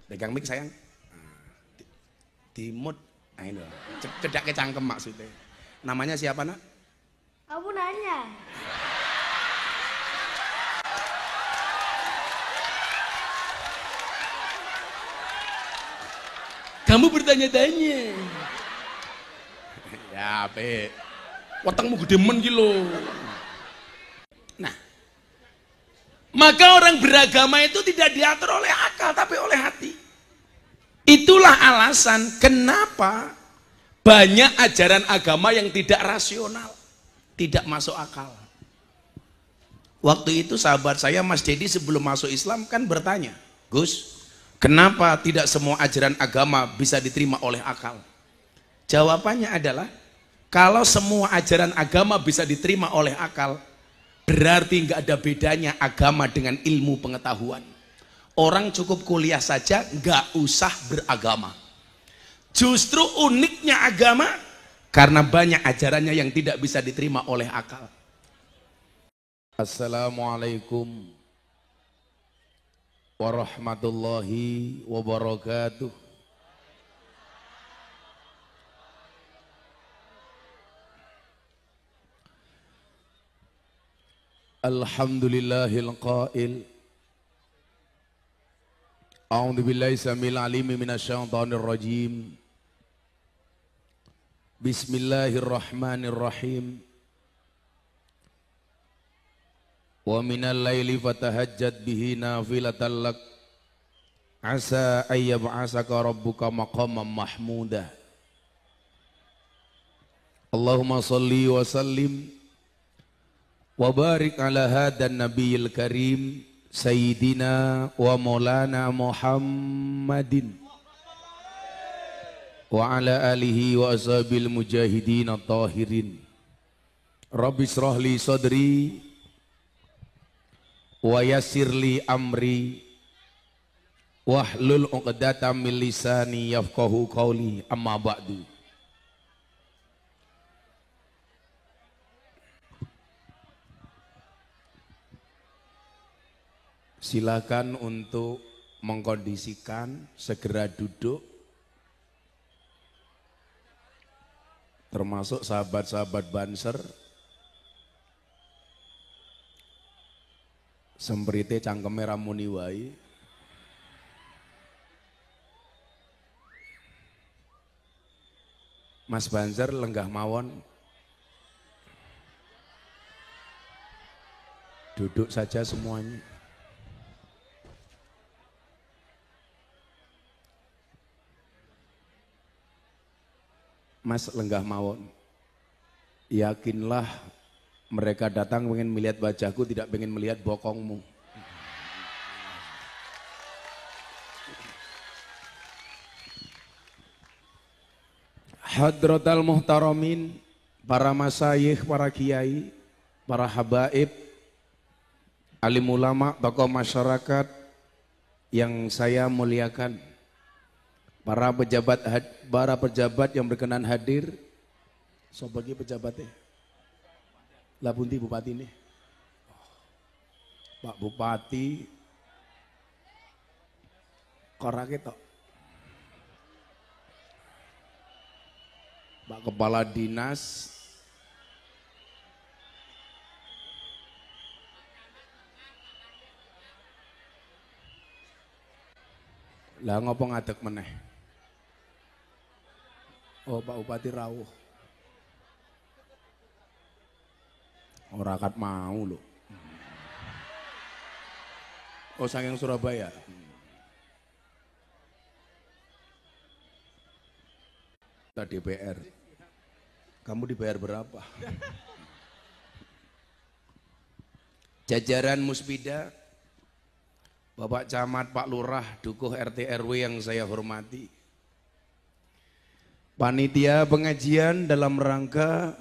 Pegang mic sayang. Dimut. Nah ini loh. Cedak ke cangkem maksudnya. Namanya siapa nak? Kamu nanya. Kamu bertanya-tanya. Ya, Pe. Wetengmu gede men ki lho. Nah, maka orang beragama itu tidak diatur oleh akal tapi oleh hati. Itulah alasan kenapa banyak ajaran agama yang tidak rasional, tidak masuk akal. Waktu itu sahabat saya Mas Dedi sebelum masuk Islam kan bertanya, Gus, kenapa tidak semua ajaran agama bisa diterima oleh akal? Jawabannya adalah, kalau semua ajaran agama bisa diterima oleh akal, berarti nggak ada bedanya agama dengan ilmu pengetahuan. Orang cukup kuliah saja, nggak usah beragama. Justru uniknya agama, karena banyak ajarannya yang tidak bisa diterima oleh akal. Assalamualaikum warahmatullahi wabarakatuh. Alhamdulillahil qail. A'udzu billahi samil alim minasyaitonir rajim. Bismillahirrahmanirrahim. Wa minal laili fatahajjad bihi nafilatan lak asa ayyab'asaka rabbuka maqaman mahmuda. Allahumma salli wa sallim wa barik ala hadan nabiyil karim sayyidina wa maulana Muhammadin wa ala alihi wa ashabil mujahidin at-tahirin. Rabbi israh li sadri wa yassir li amri wahlul 'uqdatam min lisani yafqahu qawli, amma ba'du. Silakan untuk mengkondisikan, segera duduk, termasuk sahabat-sahabat Banser, sembrite cangkeme ramuni wae. Mas Banser lenggah mawon, duduk saja semuanya. Mas lenggah mawon, yakinlah mereka datang ingin melihat wajahku, tidak ingin melihat bokongmu. Hadratal muhtaramin, para masyayikh, para kiai, para habaib, alim ulama, tokoh masyarakat yang saya muliakan, para pejabat yang berkenan hadir. So bagi pejabatnya lah bunti bupati ini, Pak Bupati korake tok, Pak Kepala Dinas, lah ngopo ngadeg meneh. Oh Pak Bupati rawuh. Ora kat mau lho. Oh saking Surabaya. Kita DPR. Kamu dibayar berapa? Jajaran Musbida, Bapak Camat, Pak Lurah, Dukuh RT RW yang saya hormati. Panitia pengajian dalam rangka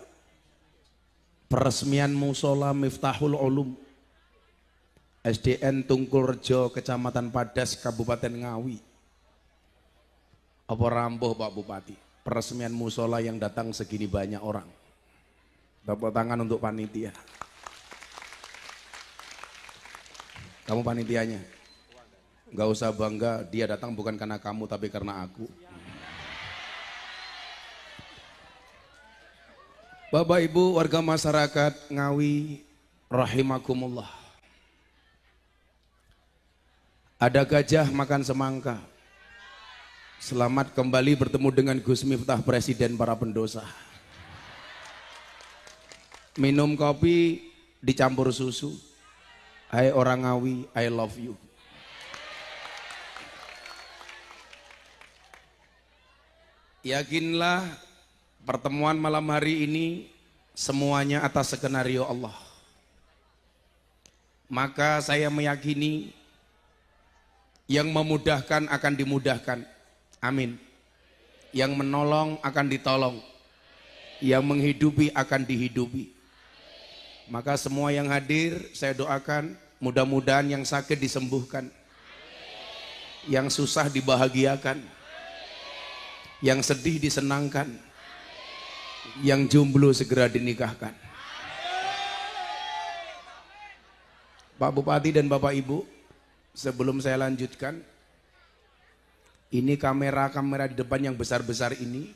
peresmian Musola Miftahul Ulum SDN Tungkul Rejo, Kecamatan Padas, Kabupaten Ngawi. Apa rambuh Pak Bupati? Peresmian musola yang datang segini banyak orang. Tepuk tangan untuk panitia. Kamu panitianya? Nggak usah bangga, dia datang bukan karena kamu tapi karena aku. Bapak Ibu warga masyarakat Ngawi rahimakumullah. Ada gajah makan semangka. Selamat kembali bertemu dengan Gus Miftah, presiden para pendosa. Minum kopi dicampur susu. Hai orang Ngawi, I love you. Yakinlah pertemuan malam hari ini semuanya atas skenario Allah. Maka saya meyakini yang memudahkan akan dimudahkan. Amin. Yang menolong akan ditolong. Yang menghidupi akan dihidupi. Maka semua yang hadir saya doakan mudah-mudahan yang sakit disembuhkan. Yang susah dibahagiakan. Yang sedih disenangkan. Yang jomblo segera dinikahkan. Pak Bupati dan Bapak Ibu, sebelum saya lanjutkan, ini kamera-kamera di depan yang besar-besar ini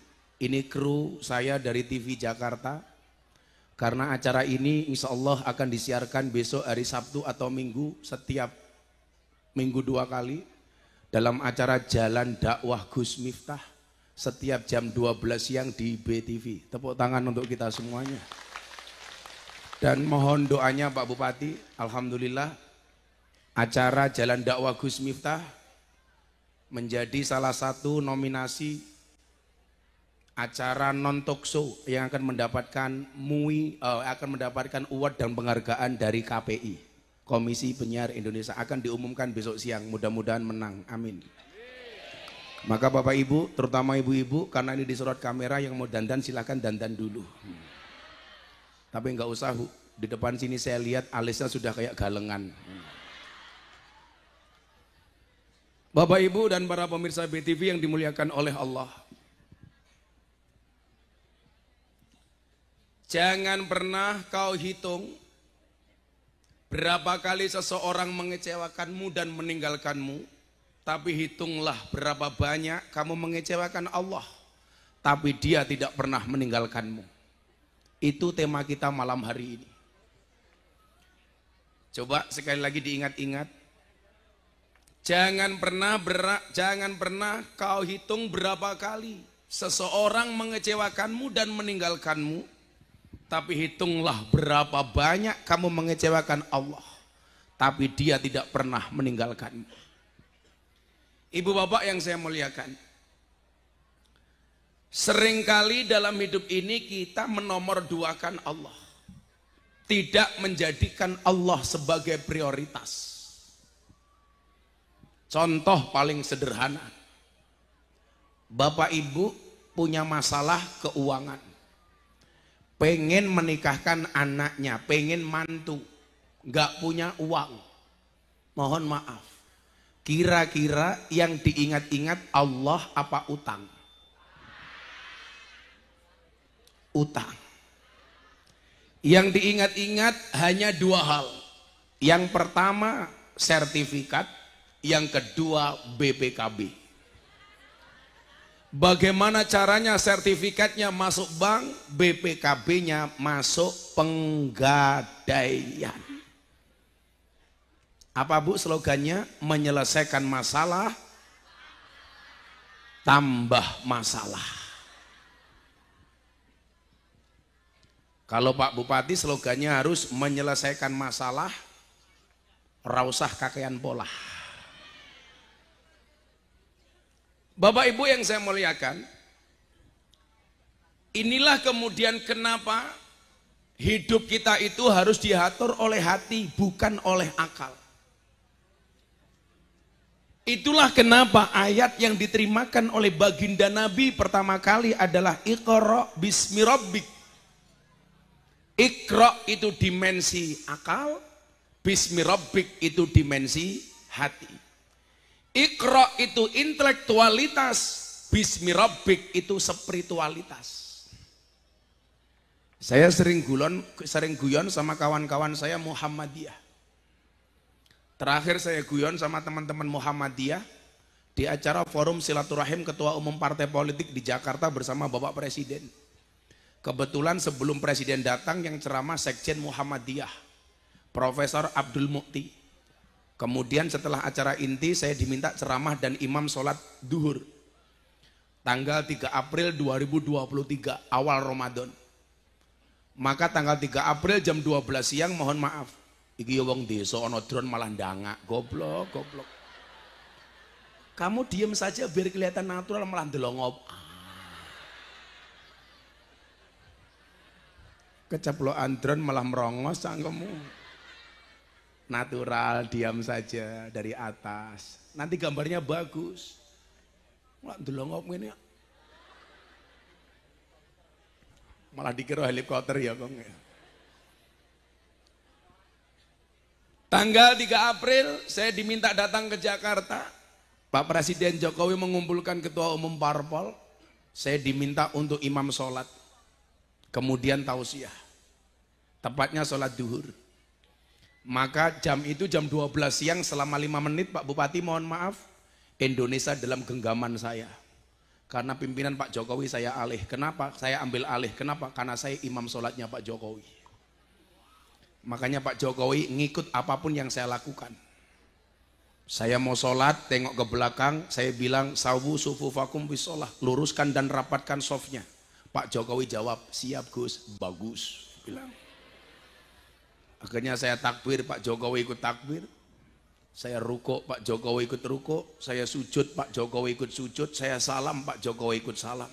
kru saya dari TV Jakarta. Karena acara ini insya Allah akan disiarkan besok hari Sabtu atau Minggu, setiap minggu 2 kali. Dalam acara Jalan Dakwah Gus Miftah, setiap jam 12 siang di BTV. Tepuk tangan untuk kita semuanya. Dan mohon doanya Pak Bupati, alhamdulillah acara Jalan Dakwah Gus Miftah menjadi salah satu nominasi acara non talk show yang akan mendapatkan award dan penghargaan dari KPI, Komisi Penyiar Indonesia, akan diumumkan besok siang, mudah-mudahan menang, amin. Maka Bapak Ibu, terutama ibu-ibu, karena ini disorot kamera, yang mau dandan silahkan dandan dulu. Tapi nggak usah, di depan sini saya lihat alisnya sudah kayak galengan. Bapak Ibu dan para pemirsa BTV yang dimuliakan oleh Allah, jangan pernah kau hitung berapa kali seseorang mengecewakanmu dan meninggalkanmu, tapi hitunglah berapa banyak kamu mengecewakan Allah, tapi Dia tidak pernah meninggalkanmu. Itu tema kita malam hari ini. Coba sekali lagi diingat-ingat. Jangan pernah kau hitung berapa kali seseorang mengecewakanmu dan meninggalkanmu, tapi hitunglah berapa banyak kamu mengecewakan Allah, tapi Dia tidak pernah meninggalkanmu. Ibu bapak yang saya muliakan, seringkali dalam hidup ini kita menomorduakan Allah, tidak menjadikan Allah sebagai prioritas. Contoh paling sederhana, bapak ibu punya masalah keuangan, pengen menikahkan anaknya, pengen mantu, gak punya uang. Mohon maaf, kira-kira yang diingat-ingat Allah apa utang? Utang. Yang diingat-ingat hanya 2 hal. Yang pertama sertifikat, yang kedua BPKB. Bagaimana caranya sertifikatnya masuk bank, BPKB-nya masuk penggadaian. Apa Bu slogannya? Menyelesaikan masalah, tambah masalah. Kalau Pak Bupati slogannya harus menyelesaikan masalah, rausah kakean pola. Bapak Ibu yang saya muliakan, inilah kemudian kenapa hidup kita itu harus diatur oleh hati, bukan oleh akal. Itulah kenapa ayat yang diterimakan oleh baginda Nabi pertama kali adalah Iqra bismi rabbik. Iqra itu dimensi akal, bismi rabbik itu dimensi hati. Iqra itu intelektualitas, bismi rabbik itu spiritualitas. Saya sering guyon sama kawan-kawan saya Muhammadiyah. Terakhir saya guyon sama teman-teman Muhammadiyah di acara forum silaturahim ketua umum partai politik di Jakarta bersama Bapak Presiden. Kebetulan sebelum Presiden datang yang ceramah Sekjen Muhammadiyah, Profesor Abdul Mukti. Kemudian setelah acara inti saya diminta ceramah dan imam sholat duhur. Tanggal 3 April 2023 awal Ramadan. Maka tanggal 3 April jam 12 siang mohon maaf. Iki wong desa ana drone malah ndangak, goblok. Kamu diem saja biar kelihatan natural malah ndelongop. Keceplokan drone malah merongos cangkemmu. Natural, diam saja dari atas. Nanti gambarnya bagus. Malah ndelongop ngene. Malah dikira helikopter ya, Kong. Tanggal 3 April saya diminta datang ke Jakarta. Pak Presiden Jokowi mengumpulkan ketua umum parpol. Saya diminta untuk imam sholat. Kemudian tausiah. Tepatnya sholat duhur. Maka jam itu jam 12 siang selama 5 menit Pak Bupati mohon maaf. Indonesia dalam genggaman saya. Karena pimpinan Pak Jokowi saya alih. Kenapa? Saya ambil alih. Kenapa? Karena saya imam sholatnya Pak Jokowi. Makanya Pak Jokowi ngikut apapun yang saya lakukan. Saya mau sholat, tengok ke belakang, saya bilang, sawu sufufakum bisolah, luruskan dan rapatkan softnya. Pak Jokowi jawab, siap Gus, bagus. Bilang. Akhirnya saya takbir, Pak Jokowi ikut takbir. Saya ruko, Pak Jokowi ikut ruko. Saya sujud, Pak Jokowi ikut sujud. Saya salam, Pak Jokowi ikut salam.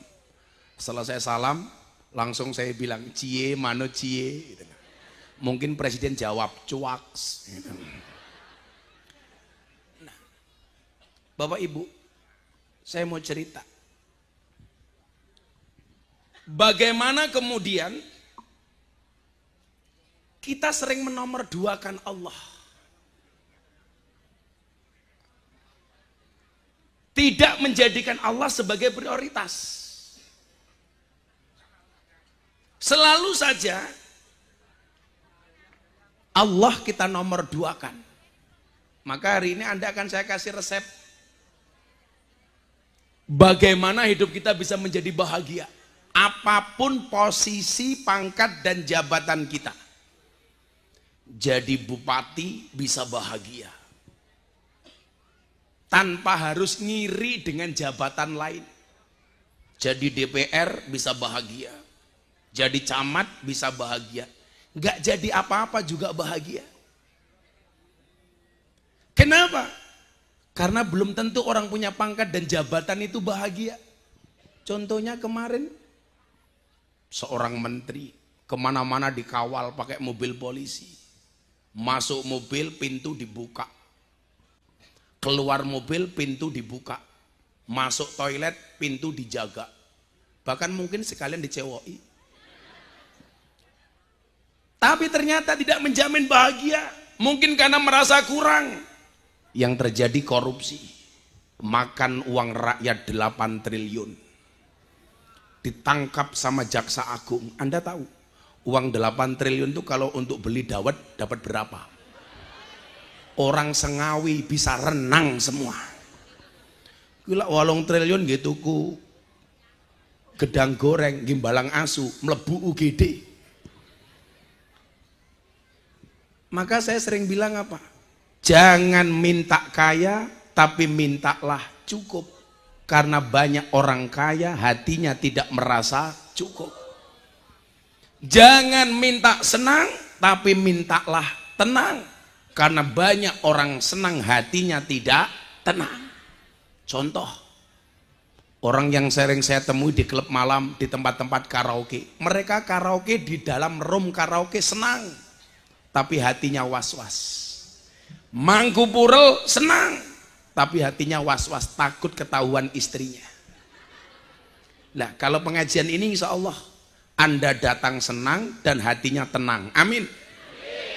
Setelah saya salam, langsung saya bilang, cie, mano cie. Gitu. Mungkin Presiden jawab cuaks. Nah, Bapak Ibu, saya mau cerita. Bagaimana kemudian kita sering menomorduakan Allah. Tidak menjadikan Allah sebagai prioritas. Selalu saja Allah kita nomor duakan. Maka hari ini akan saya kasih resep bagaimana hidup kita bisa menjadi bahagia. Apapun posisi, pangkat dan jabatan kita. Jadi bupati bisa bahagia. Tanpa harus ngiri dengan jabatan lain. Jadi DPR bisa bahagia. Jadi camat bisa bahagia. Nggak jadi apa-apa juga bahagia. Kenapa? Karena belum tentu orang punya pangkat dan jabatan itu bahagia. Contohnya kemarin, seorang menteri kemana-mana dikawal pakai mobil polisi. Masuk mobil pintu dibuka. Keluar mobil pintu dibuka. Masuk toilet pintu dijaga. Bahkan mungkin sekalian dicewoi. Tapi ternyata tidak menjamin bahagia. Mungkin karena merasa kurang. Yang terjadi korupsi. Makan uang rakyat 8 triliun. Ditangkap sama jaksa agung. Anda tahu, uang 8 triliun itu kalau untuk beli dawet dapat berapa? Orang Sengawi bisa renang semua. Gila 8 triliun gitu ku gedang goreng, gimbalang asu, melebu UGD. Maka saya sering bilang apa? Jangan minta kaya, tapi mintalah cukup. Karena banyak orang kaya, hatinya tidak merasa cukup. Jangan minta senang, tapi mintalah tenang. Karena banyak orang senang, hatinya tidak tenang. Contoh, orang yang sering saya temui di klub malam, di tempat-tempat karaoke. Mereka karaoke di dalam room karaoke senang. Tapi hatinya was-was. Mangku Purel senang, tapi hatinya was-was, takut ketahuan istrinya. Nah, kalau pengajian ini insya Allah Anda datang senang dan hatinya tenang. Amin.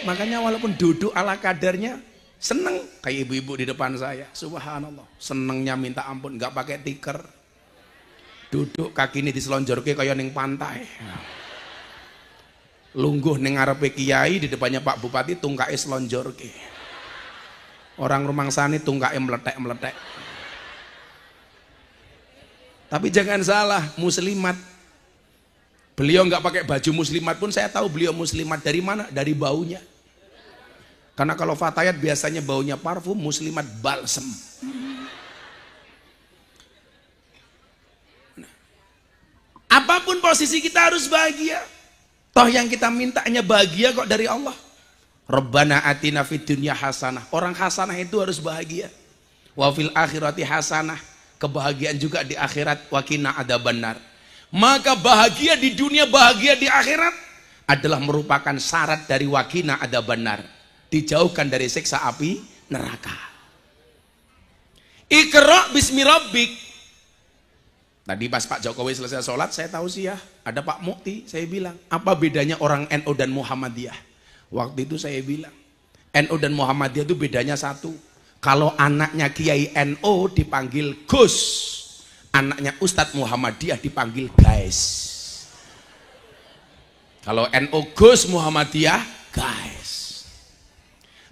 Makanya walaupun duduk ala kadarnya senang, kayak ibu-ibu di depan saya, subhanallah, senengnya minta ampun, nggak pakai tikar. Duduk kaki ini diselonjorke kayak ning pantai. Lungguh ning ngarepe kiai, di depannya Pak Bupati tungkae selonjorke. Orang rumangsane tungkae meletek-meletek. Tapi jangan salah, muslimat. Beliau nggak pakai baju muslimat pun saya tahu beliau muslimat. Dari mana? Dari baunya. Karena kalau fatayat biasanya baunya parfum, muslimat balsem. Nah, apapun posisi kita harus bahagia. Toh yang kita minta hanya bahagia kok dari Allah. Rabbana atina fid dunya hasanah. Orang hasanah itu harus bahagia. Wa fil akhirati hasanah. Kebahagiaan juga di akhirat. Wa qina adzabannar. Maka bahagia di dunia, bahagia di akhirat adalah merupakan syarat dari wa qina adzabannar. Dijauhkan dari siksa api neraka. Iqra bismi rabbik. Tadi pas Pak Jokowi selesai sholat, saya tahu sih ya, ada Pak Mukti, saya bilang, apa bedanya orang NU dan Muhammadiyah? Waktu itu saya bilang, NU dan Muhammadiyah itu bedanya satu. Kalau anaknya Kiai NU dipanggil Gus, anaknya Ustadz Muhammadiyah dipanggil guys. Kalau NU Gus, Muhammadiyah guys.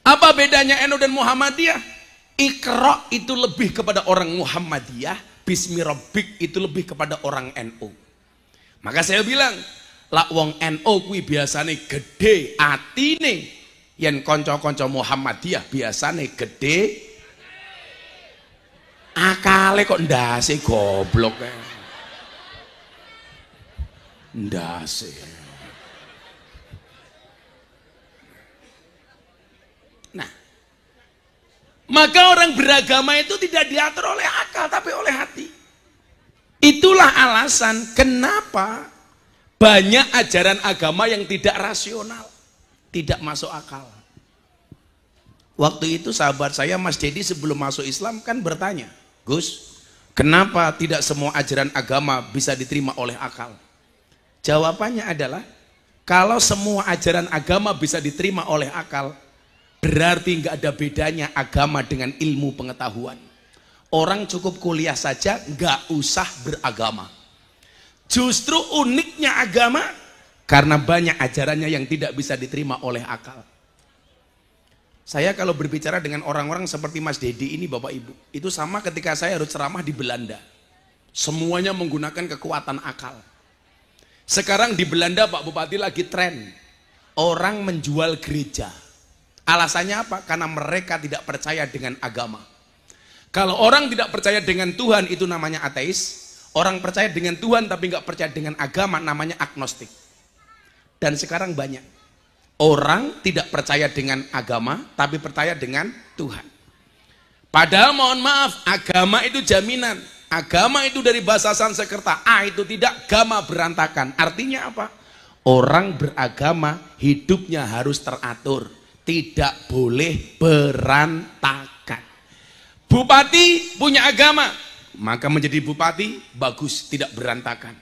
Apa bedanya NU dan Muhammadiyah? Iqra itu lebih kepada orang Muhammadiyah, bismi rabbik itu lebih kepada orang NU. Maka saya bilang, lak wong NU kuwi biasane gede atine, yen kanca-kanca Muhammadiyah biasane gede akale kok ndase goblok kae. Ndase. Nah, maka orang beragama itu tidak diatur oleh akal tapi oleh hati. Itulah alasan kenapa banyak ajaran agama yang tidak rasional, tidak masuk akal. Waktu itu sahabat saya Mas Dedi sebelum masuk Islam kan bertanya, Gus, kenapa tidak semua ajaran agama bisa diterima oleh akal? Jawabannya adalah, kalau semua ajaran agama bisa diterima oleh akal, berarti nggak ada bedanya agama dengan ilmu pengetahuan. Orang cukup kuliah saja, nggak usah beragama. Justru uniknya agama karena banyak ajarannya yang tidak bisa diterima oleh akal. Saya kalau berbicara dengan orang-orang seperti Mas Dedi ini Bapak Ibu, itu sama ketika saya harus ceramah di Belanda. Semuanya menggunakan kekuatan akal. Sekarang di Belanda Pak Bupati lagi tren orang menjual gereja. Alasannya apa? Karena mereka tidak percaya dengan agama. Kalau orang tidak percaya dengan Tuhan itu namanya ateis. Orang percaya dengan Tuhan tapi nggak percaya dengan agama namanya agnostik. Dan sekarang banyak orang tidak percaya dengan agama tapi percaya dengan Tuhan. Padahal mohon maaf, agama itu jaminan. Agama itu dari bahasa Sanskerta, itu tidak, gama berantakan. Artinya apa? Orang beragama hidupnya harus teratur, tidak boleh berantakan. Bupati punya agama, maka menjadi bupati bagus, tidak berantakan.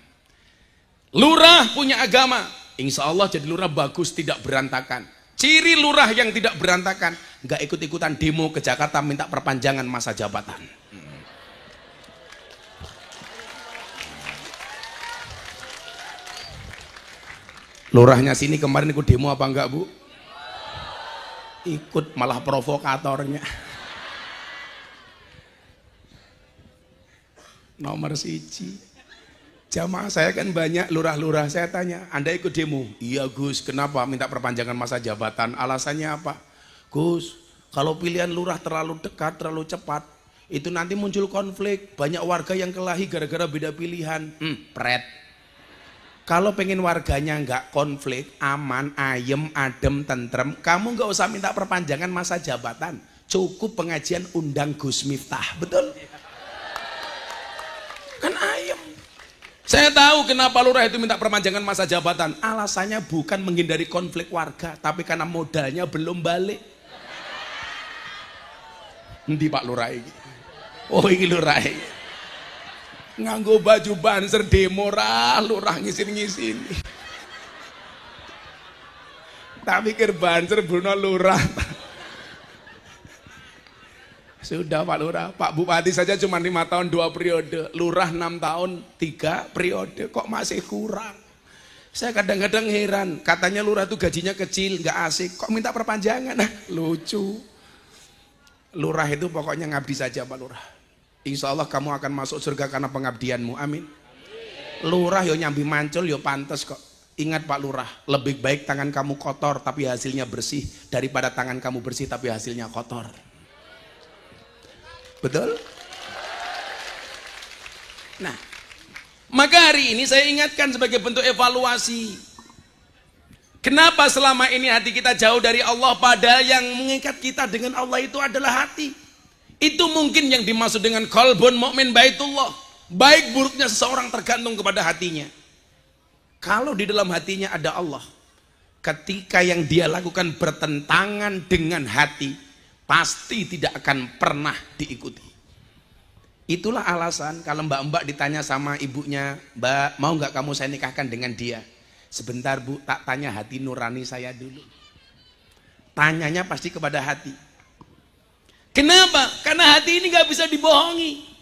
Lurah punya agama, insya Allah jadi lurah bagus, tidak berantakan. Ciri lurah yang tidak berantakan, nggak ikut-ikutan demo ke Jakarta minta perpanjangan masa jabatan. Lurahnya sini kemarin ikut demo apa enggak Bu? Ikut, malah provokatornya. Nomor 1. Jamaah saya kan banyak lurah-lurah, saya tanya, Anda ikut demo? Iya Gus, kenapa minta perpanjangan masa jabatan? Alasannya apa? Gus, kalau pilihan lurah terlalu dekat, terlalu cepat, itu nanti muncul konflik, banyak warga yang kelahi gara-gara beda pilihan. Pret. Kalau pengen warganya nggak konflik, aman, ayem, adem, tentrem, kamu nggak usah minta perpanjangan masa jabatan, cukup pengajian undang Gus Miftah, betul? Kan ayem. Saya tahu kenapa lurah itu minta perpanjangan masa jabatan. Alasannya bukan menghindari konflik warga, tapi karena modalnya belum balik. Nanti Pak Lurah ini. Oh ini Lurah ini. Nganggo baju banser demo lurah ngisin-ngisin. Tak pikir banser Bruno Lurah. Sudah Pak Lurah, Pak Bupati saja cuma 5 tahun 2 periode, Lurah 6 tahun 3 periode, kok masih kurang. Saya kadang-kadang heran, katanya Lurah itu gajinya kecil, nggak asik, kok minta perpanjangan? Nah, lucu. Lurah itu pokoknya ngabdi saja Pak Lurah. Insya Allah kamu akan masuk surga karena pengabdianmu. Amin. Lurah yo nyambi mancul yo pantes kok. Ingat Pak Lurah, lebih baik tangan kamu kotor tapi hasilnya bersih daripada tangan kamu bersih tapi hasilnya kotor. Betul? Nah, maka hari ini saya ingatkan sebagai bentuk evaluasi. Kenapa selama ini hati kita jauh dari Allah, padahal yang mengikat kita dengan Allah itu adalah hati. Itu mungkin yang dimaksud dengan qalbun mu'min baitullah. Baik buruknya seseorang tergantung kepada hatinya. Kalau di dalam hatinya ada Allah, ketika yang dia lakukan bertentangan dengan hati, pasti tidak akan pernah diikuti. Itulah alasan kalau mbak-mbak ditanya sama ibunya, "Mbak, mau nggak kamu saya nikahkan dengan dia?" "Sebentar Bu, tak tanya hati nurani saya dulu." Tanyanya pasti kepada hati. Kenapa? Karena hati ini nggak bisa dibohongi.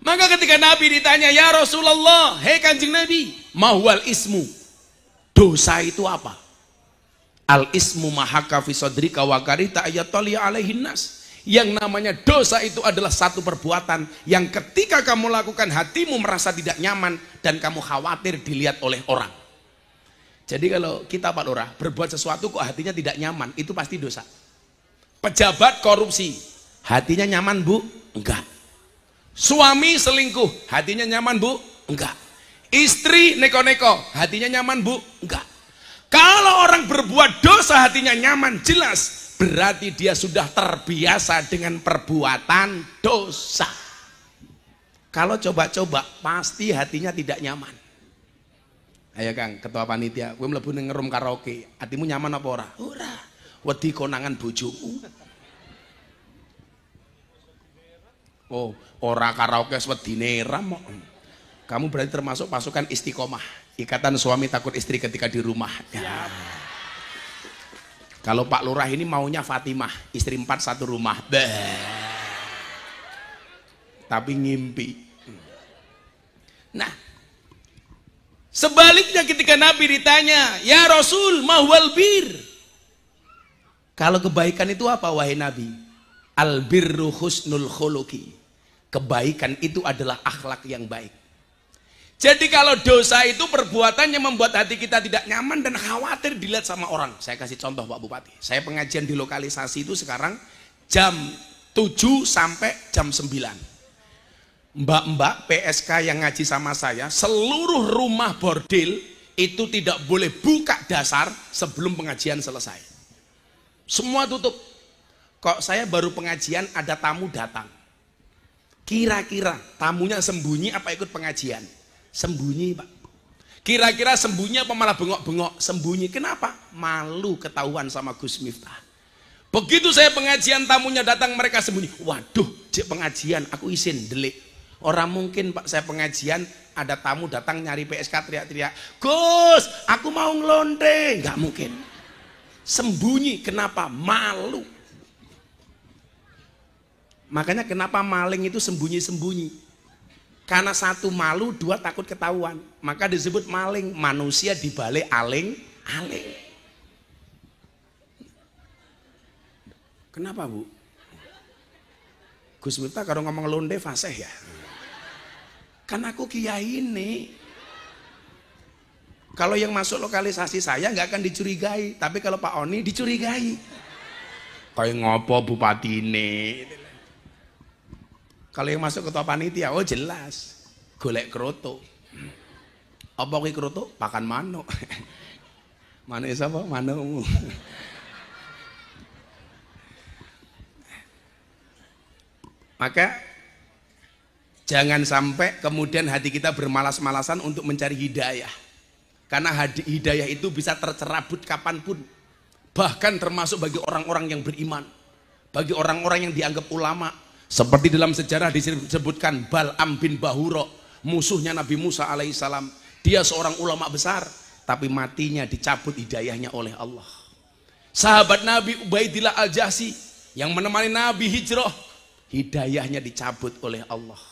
Maka ketika Nabi ditanya, "Ya Rasulullah, hei Kanjeng Nabi, mahwal ismu?" Dosa itu apa? Al ismu mahaka fi sadrika wa karita ayatali alaihin nas. Yang namanya dosa itu adalah satu perbuatan yang ketika kamu lakukan hatimu merasa tidak nyaman dan kamu khawatir dilihat oleh orang. Jadi kalau kita Pak Lurah berbuat sesuatu kok hatinya tidak nyaman, itu pasti dosa. Pejabat korupsi, hatinya nyaman Bu? Enggak. Suami selingkuh, hatinya nyaman Bu? Enggak. Istri neko-neko, hatinya nyaman Bu? Enggak. Kalau orang berbuat dosa hatinya nyaman, jelas berarti dia sudah terbiasa dengan perbuatan dosa. Kalau coba-coba pasti hatinya tidak nyaman. Ayo Kang, ketua panitia, kowe mlebu ning room karaoke, hatimu nyaman apa ora? Ora. Wedi konangan bojomu. Oh, ora karaoke wedine ram kok. Kamu berarti termasuk pasukan istiqomah, ikatan suami takut istri ketika di rumah. Ya. Kalau Pak Lurah ini maunya Fatimah, istri 4 satu rumah. Tapi ngimpi. Nah, sebaliknya ketika Nabi ditanya, "Ya Rasul, mahwal bir?" Kalau kebaikan itu apa wahai Nabi? Al birru husnul khuluqi. Kebaikan itu adalah akhlak yang baik. Jadi kalau dosa itu perbuatan yang membuat hati kita tidak nyaman dan khawatir dilihat sama orang. Saya kasih contoh Pak Bupati. Saya pengajian di lokalisasi itu sekarang jam 7 sampai jam 9. Mbak-mbak PSK yang ngaji sama saya, seluruh rumah bordil itu tidak boleh buka dasar sebelum pengajian selesai. Semua tutup. Kok saya baru pengajian ada tamu datang. Kira-kira tamunya sembunyi apa ikut pengajian? Sembunyi Pak. Kira-kira sembunyi apa malah bengok-bengok? Sembunyi. Kenapa? Malu ketahuan sama Gus Miftah. Begitu saya pengajian tamunya datang mereka sembunyi. Waduh, cek pengajian aku isin delik. Orang mungkin Pak saya pengajian ada tamu datang nyari PSK teriak-teriak, "Gus, aku mau ngelonte." Nggak mungkin. Sembunyi. Kenapa? Malu. Makanya kenapa maling itu sembunyi-sembunyi? Karena satu malu, dua takut ketahuan. Maka disebut maling, manusia dibalik aling-aling. Kenapa Bu? Gus Miftah kalau ngomong londe fasih ya? Kan aku kiai ini. Kalau yang masuk lokalisasi saya nggak akan dicurigai, tapi kalau Pak Oni dicurigai. Kayak ngopo bupati ini? Kalau yang masuk ketua panitia, oh jelas, golek kroto. Apa kuwi kroto? Pakan manuk. Manuk sapa? Manukmu. Maka jangan sampai kemudian hati kita bermalas-malasan untuk mencari hidayah. Karena hidayah itu bisa tercerabut kapanpun. Bahkan termasuk bagi orang-orang yang beriman. Bagi orang-orang yang dianggap ulama. Seperti dalam sejarah disebutkan Bal'am bin Bahuro, musuhnya Nabi Musa alaihissalam. Dia seorang ulama besar, tapi matinya dicabut hidayahnya oleh Allah. Sahabat Nabi Ubaidillah Al-Jahsi yang menemani Nabi hijrah, hidayahnya dicabut oleh Allah.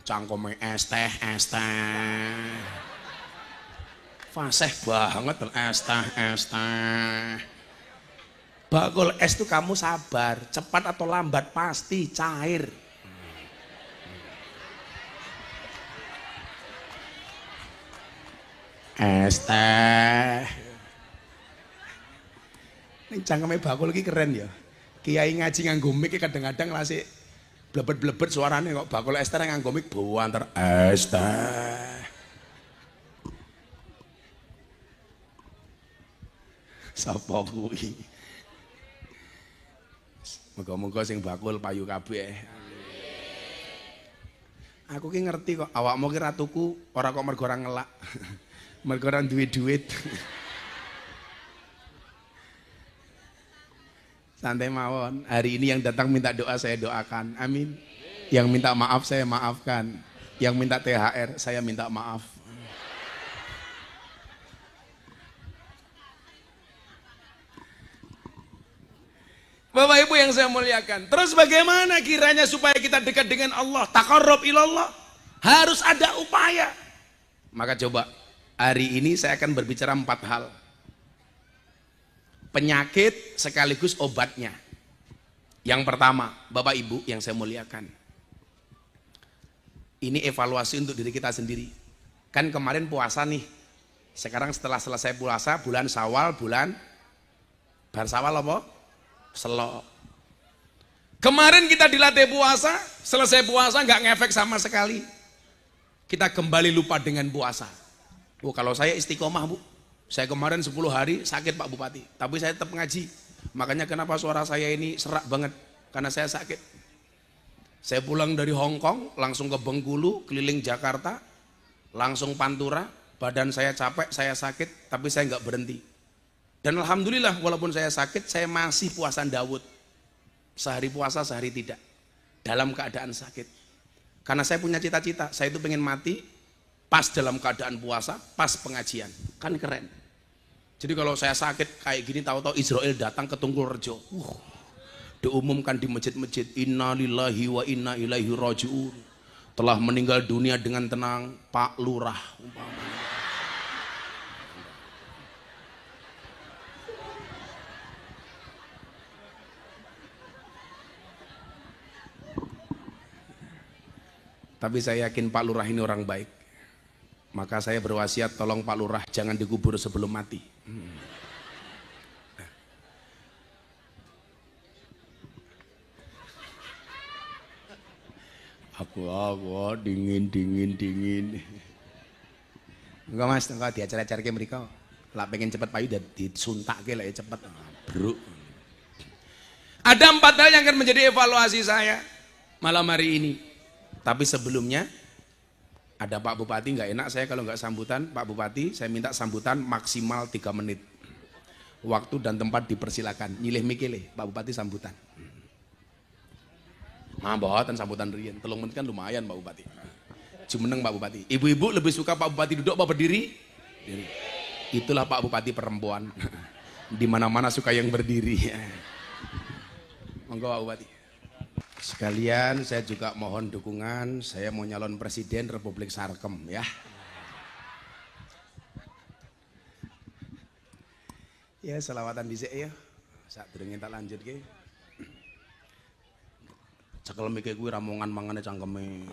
Cangkome esteh. Fasih banget esteh. Bakul es tuh kamu sabar, cepat atau lambat pasti cair. Es teh. Ini cangkeme bakul iki keren ya. Kiai ngaji nganggo mic kadang-kadang lasik blebet-blebet suarane kok bakul es teh nganggo mic banter es teh. Sapa kuwi? Muga-muga sing bakul payu kabeh. Aku ki ngerti kok awakmu ki ratuku ora kok mergo ora ngelak. Mergo ora duwe duit. Santai mawon. Hari ini yang datang minta doa saya doakan. Amin. Yang minta maaf saya maafkan. Yang minta THR saya minta maaf. Bapak Ibu yang saya muliakan. Terus bagaimana kiranya supaya kita dekat dengan Allah? Taqarrub ilallah. Harus ada upaya. Maka coba hari ini saya akan berbicara 4 hal. Penyakit sekaligus obatnya. Yang pertama, Bapak Ibu yang saya muliakan. Ini evaluasi untuk diri kita sendiri. Kan kemarin puasa nih. Sekarang setelah selesai puasa, bulan Syawal, bulan Syawal apa? Selo. Kemarin kita dilatih puasa, selesai puasa nggak ngefek sama sekali. Kita kembali lupa dengan puasa. Oh, kalau saya istiqomah Bu, saya kemarin 10 hari sakit Pak Bupati, tapi saya tetap ngaji. Makanya kenapa suara saya ini serak banget, karena saya sakit. Saya pulang dari Hong Kong, langsung ke Bengkulu, keliling Jakarta, langsung Pantura, badan saya capek, saya sakit, tapi saya nggak berhenti. Dan alhamdulillah walaupun saya sakit, saya masih puasa Daud. Sehari puasa, sehari tidak. Dalam keadaan sakit. Karena saya punya cita-cita, saya itu pengen mati pas dalam keadaan puasa, pas pengajian. Kan keren. Jadi kalau saya sakit kayak gini, tahu-tahu Israel datang ke Tungkulrejo. Diumumkan di masjid-masjid, inna lillahi wa inna ilaihi raji'un. Telah meninggal dunia dengan tenang Pak Lurah. Tapi saya yakin Pak Lurah ini orang baik. Maka saya berwasiat tolong Pak Lurah jangan dikubur sebelum mati. Aku dingin. Enggak Mas, enggak diacar-acar ke mereka. Lah pengen cepet payu dan disuntak ke lah ya cepet. Bro. Ada 4 hal yang akan menjadi evaluasi saya malam hari ini. Tapi sebelumnya ada Pak Bupati, nggak enak saya kalau nggak sambutan. Pak Bupati, saya minta sambutan maksimal 3 menit. Waktu dan tempat dipersilakan. Nyilih mikile, Pak Bupati sambutan. Mboten sambutan riyen, 3 menit kan lumayan Pak Bupati. Jumeneng Pak Bupati. Ibu-ibu lebih suka Pak Bupati duduk apa berdiri? Diri. Itulah Pak Bupati perempuan. Di mana-mana suka yang berdiri. Monggo Pak Bupati. Sekalian saya juga mohon dukungan, saya mau nyalon presiden Republik Sarkem ya. Ya selawatan dhisik ya. Sak durunge tak lanjut ke. Cekel mikir kuwi ramongan mangane cangkeme.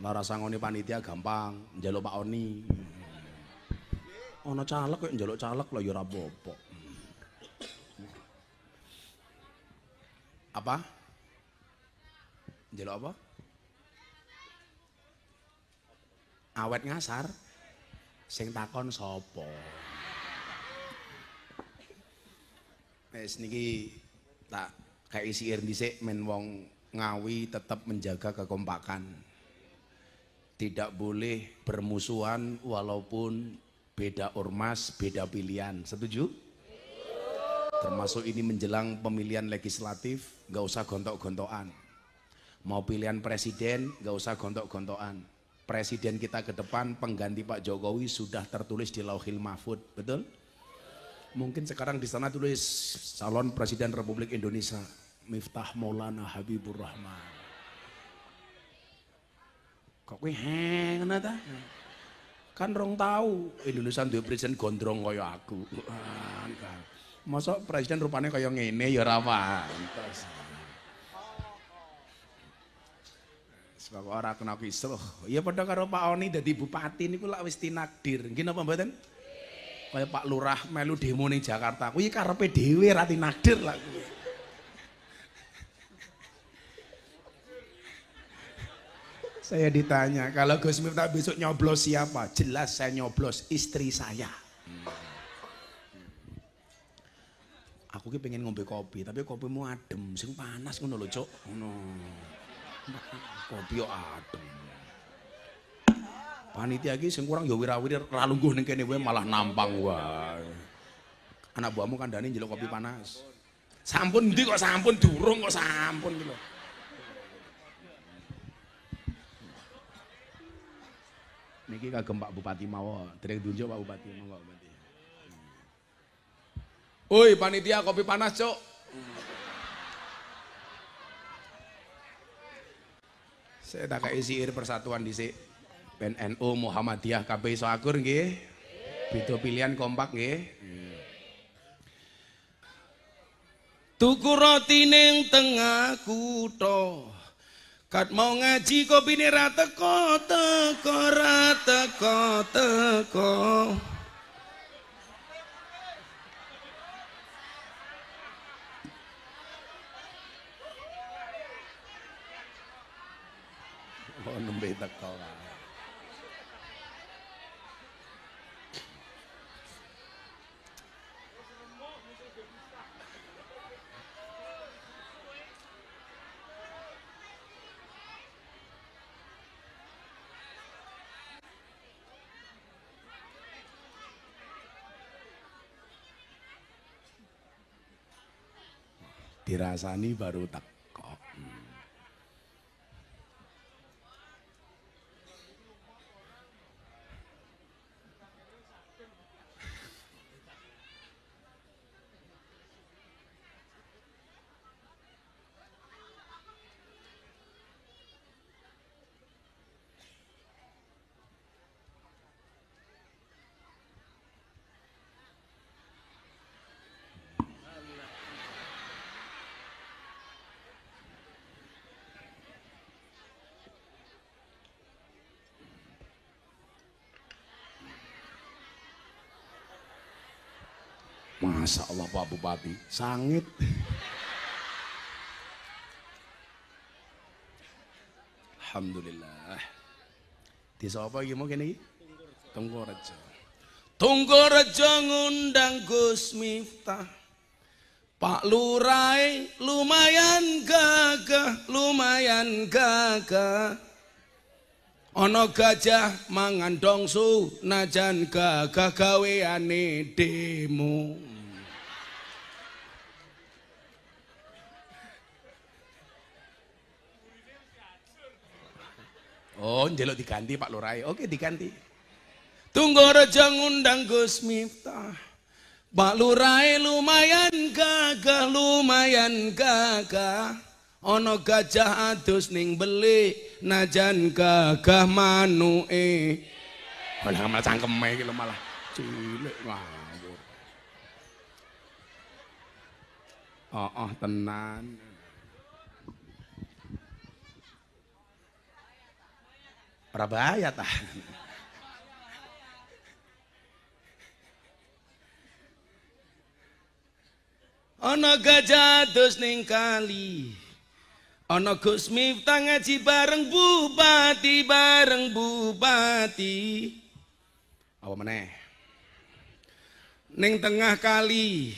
Lara sangone panitia gampang, njaluk Pak Oni. Ana caleg kok njaluk caleg lho ya ora apa-apa. Apa? Njaluk apa? Awet ngasar. Sing takon sapa? Wis niki tak kayak isi dhisik men wong Ngawi tetap menjaga kekompakan. Tidak boleh bermusuhan walaupun beda ormas, beda pilihan. Setuju? Termasuk ini menjelang pemilihan legislatif, gak usah gontok-gontokan. Mau pilihan presiden, gak usah gontok-gontokan. Presiden kita ke depan, pengganti Pak Jokowi sudah tertulis di Lauhil Mahfud, betul? Mungkin sekarang di sana tulis calon presiden Republik Indonesia, Miftah Maulana Habibur Rahman. Kok kowe ngono ta? Kan rong tahu Indonesia duwe presiden gondrong kaya aku. Masa presiden rupanya kaya ngene ya ora pantes. Sebab ora kena kisruh. Ya padha karo Pak Oni dadi bupati niku lak wis tinakdir. Nggih napa mboten? Kaya Pak Lurah melu demo ning Jakarta. Kuwi karepe dhewe ra tinakdir lak kuwi. Saya ditanya, kalau Gus Miftah besok nyoblos siapa? Jelas saya nyoblos istri saya. Aku ki pengen ngombe kopi, tapi kopimu adem, sing panas ngono lho, Cuk. Ngono. Kopi yo adem. Panitia iki sing kurang ya wirawiri ra lungguh ning kene wae malah nampang wae. Anak buahmu kandhane njeluk kopi panas. Sampun ndi kok sampun durung kok sampun ki lho. Niki kagem Pak Bupati mawon, dereng tunjuk Pak Bupati monggo Bupati. Oi panitia kopi panas, Cuk. Saya tak kei siir persatuan dhisik. PNU Muhammadiyah KPI Soakur nggih. Beda pilihan kompak nggih. Tuku roti ning tengah kutha. Kat mau ngaji kopine ra teko ra teko. Oh nembe teko. Dirasani baru teko. Masya Allah Pak Bupati, sangit. Alhamdulillah. Desa apa iki mau kene iki? Tunggorejo. Tunggorejo ngundang Gus Miftah. Pak Lurai lumayan gagah. Ana gajah mangan dongsu najan gagah gaweane demo. Oh, njaluk diganti Pak Lurai. Oke, diganti. Tunggorejo ngundang Gus Miftah. Pak Lurai lumayan gagah. Ana gajah adus ning belik najan gagah manuke. Malah malah cangkeme iki lho malah cilik ngawur. Oh, tenan. Ora bahaya tah. Ana gajah adus ning kali. Ana Gus Miftah ngaji bareng bupati. Apa meneh? Ning tengah kali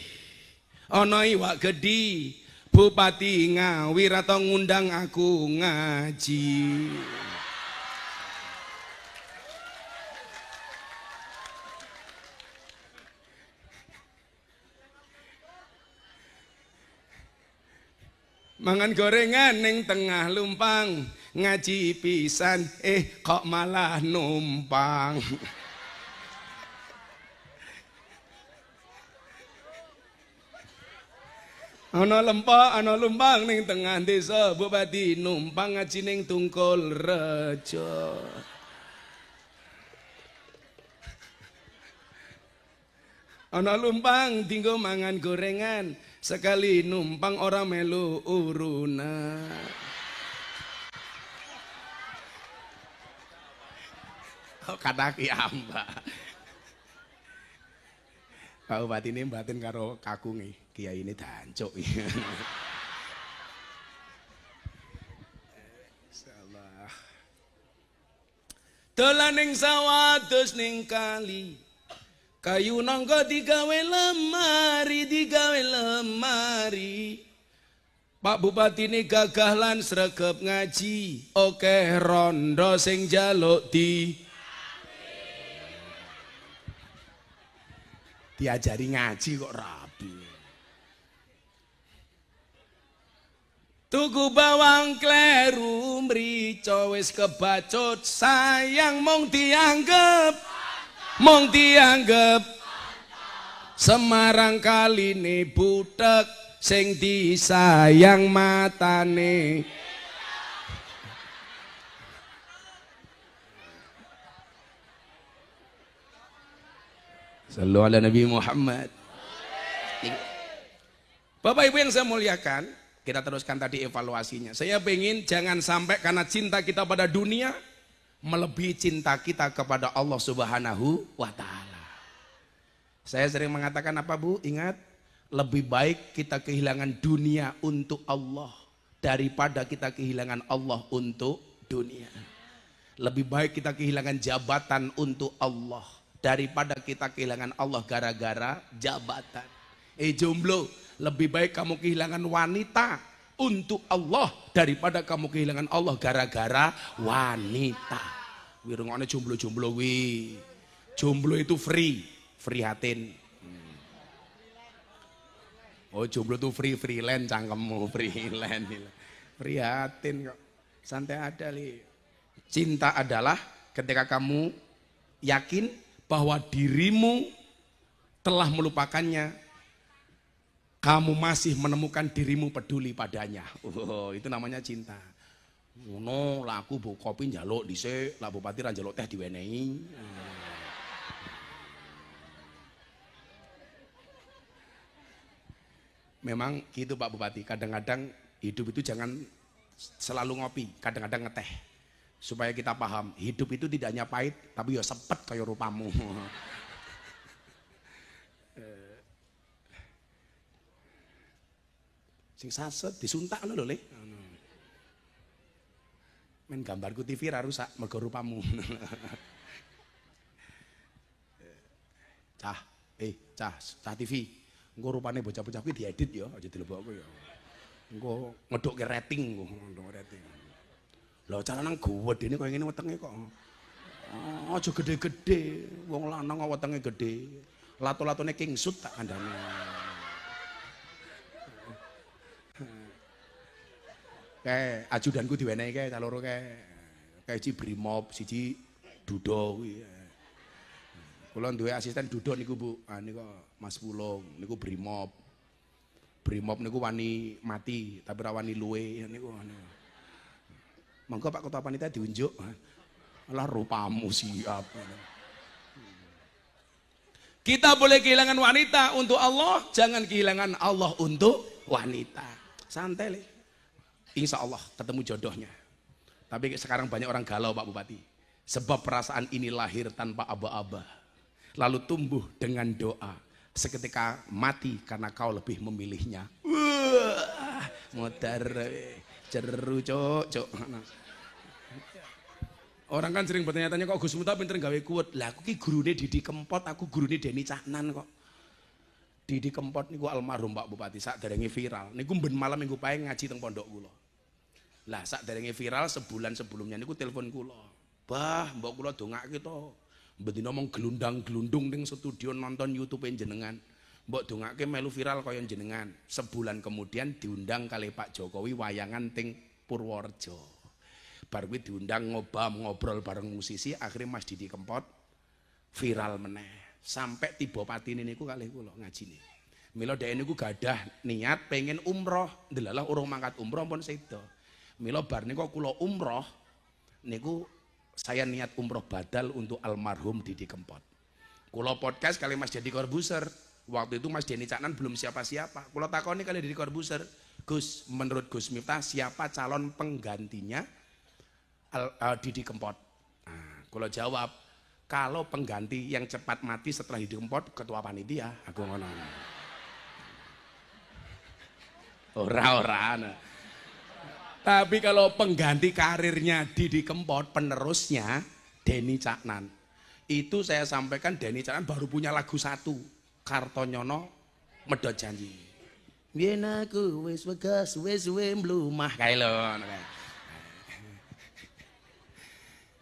ana iwak gedhi. Bupati ngawir atau ngundang aku ngaji. Mangan gorengan ning tengah lumpang ngaji pisan kok malah numpang. Ana lumpang ning tengah desa bupati numpang ngaji ning Tungkulrejo. Ana lumpang dinggo mangan gorengan, sekali numpang ora melu urunan. Oh, kata ki amba. Pak Bupati ini batin karo kakunge, kiai ini dancuk. Insyaallah. Dolan ning sawah terus ning kali. Kayu nangka digawe lemari. Pak Bupati ini gagah lan sregep ngaji, oke rondo sing jaluk diajari ngaji kok rabi. Tuku bawang kleru mrica wis kebacut, sayang mung dianggep Semarang kaline butek sing disayang matane. Sallu ala Nabi Muhammad. Bapak Ibu yang saya muliakan, kita teruskan tadi evaluasinya. Saya pengen jangan sampai karena cinta kita pada dunia melebihi cinta kita kepada Allah Subhanahu wa Ta'ala. Saya sering mengatakan apa Bu? Ingat, lebih baik kita kehilangan dunia untuk Allah daripada kita kehilangan Allah untuk dunia. Lebih baik kita kehilangan jabatan untuk Allah daripada kita kehilangan Allah gara-gara jabatan. Jomblo, lebih baik kamu kehilangan wanita untuk Allah daripada kamu kehilangan Allah gara-gara wanita. Wirungane jomblo-jomblo wi. Jomblo itu free hatin. Oh, jomblo itu freelance cangkemmu, freelance. Free hatin kok. Santai ada li. Cinta adalah ketika kamu yakin bahwa dirimu telah melupakannya, kamu masih menemukan dirimu peduli padanya. Oh, itu namanya cinta. Ngono lah aku bu kopi njaluk dhisik, lah Bupati ra njaluk teh diwenehi. Memang gitu Pak Bupati, kadang-kadang hidup itu jangan selalu ngopi, kadang-kadang ngeteh. Supaya kita paham, hidup itu tidak hanya pahit, tapi ya sepet kaya rupamu. Sing saset disuntak lho Le. Men gambarku TV ra rusak mergo rupamu. Cah TV. Engko rupane bocah-bocah kuwi diedit ya, aja dilebokku ya. Engko ngedukke rating, nggo rating. Lho calanang gowedene koyo ngene wetenge kok. Aja gede-gede, wong lanang wetenge gede. Lato-latone kingsut tak kandhane. Kayak ajudanku diwenehi kae cah loro kae. Kayak siji Brimob, siji Dudo kuwi. Kula duwe asisten Dudo niku Bu. Ah niku Mas Pulung, niku Brimob. Brimob niku wani mati tapi ra wani luwe niku. Monggo Pak Ketua Panitia diunjuk. Alah rupamu siap. Kita boleh kehilangan wanita untuk Allah, jangan kehilangan Allah untuk wanita. Santai Le. Insya Allah ketemu jodohnya. Tapi sekarang banyak orang galau Pak Bupati. Sebab perasaan ini lahir tanpa aba-aba. Lalu tumbuh dengan doa. Seketika mati karena kau lebih memilihnya. Modar ceru cok. Orang kan sering bertanya-tanya kok Gus Miftah pinter gawe kuwet. Lah aku ki gurune Didi Kempot, aku gurune Deni Caknan kok. Didi Kempot niku almarhum Pak Bupati sakderenge viral. Niku ben malam minggu pae ngaji teng pondok kula. Lah sakderenge viral sebulan sebelumnya niku telepon kula. Bah, mbok kula dongake to. Mbedina mong gelundang-gelundung ning studio nonton YouTube jenengan. Mbok dongake melu viral kaya jenengan. Sebulan kemudian diundang kali Pak Jokowi wayangan ting Purworejo. Bar kuwi diundang ngobrol bareng musisi, akhirnya Mas Didi Kempot viral meneh. Sampai tiba patine niku kalih kula ngajine. Mila dhek niku gadah niat pengen umroh, ndelalah urung mangkat umroh pun sedo. Mila bar niku kula umroh niku saya niat umroh badal untuk almarhum Didi Kempot. Kula podcast kali Mas Deddy Corbuzier. Waktu itu Mas Denny Caknan belum siapa-siapa. Kula takoni kali Deddy Corbuzier, Gus, menurut Gus Miftah siapa calon penggantinya Didi Kempot? Nah, kula jawab, kalau pengganti yang cepat mati setelah Didi Kempot ketua panitia. Aku ngono. Ora. Tapi kalau pengganti karirnya Didi Kempot, penerusnya Denny Caknan. Itu saya sampaikan Denny Caknan baru punya lagu satu, Kartonyono Medhot Janji. Yen aku wis wegas wis suwe mlumah kae lho.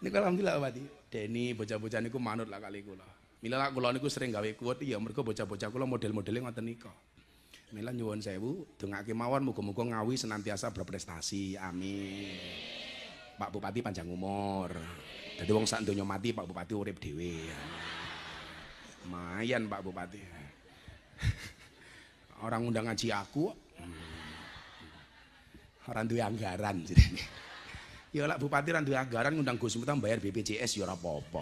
Niku alhamdulillah Pak Denny bocah-bocah niku manut lah kali kula. Mila kula niku sering gawe quote ya mergo bocah-bocah kula model-modele ngoten nika. Mila nyuwun sewu dongake mawon muga-muga ngawi senantiasa berprestasi. Amin. Pak Bupati panjang umur. Jadi wong sak donya mati Pak Bupati urip dhewe. Lumayan Pak Bupati. Orang undang ngaji aku. Orang duwe anggaran. Ya lak Bupati ra duwe anggaran ngundang Gus Miftah bayar BPJS ya ora apa-apa.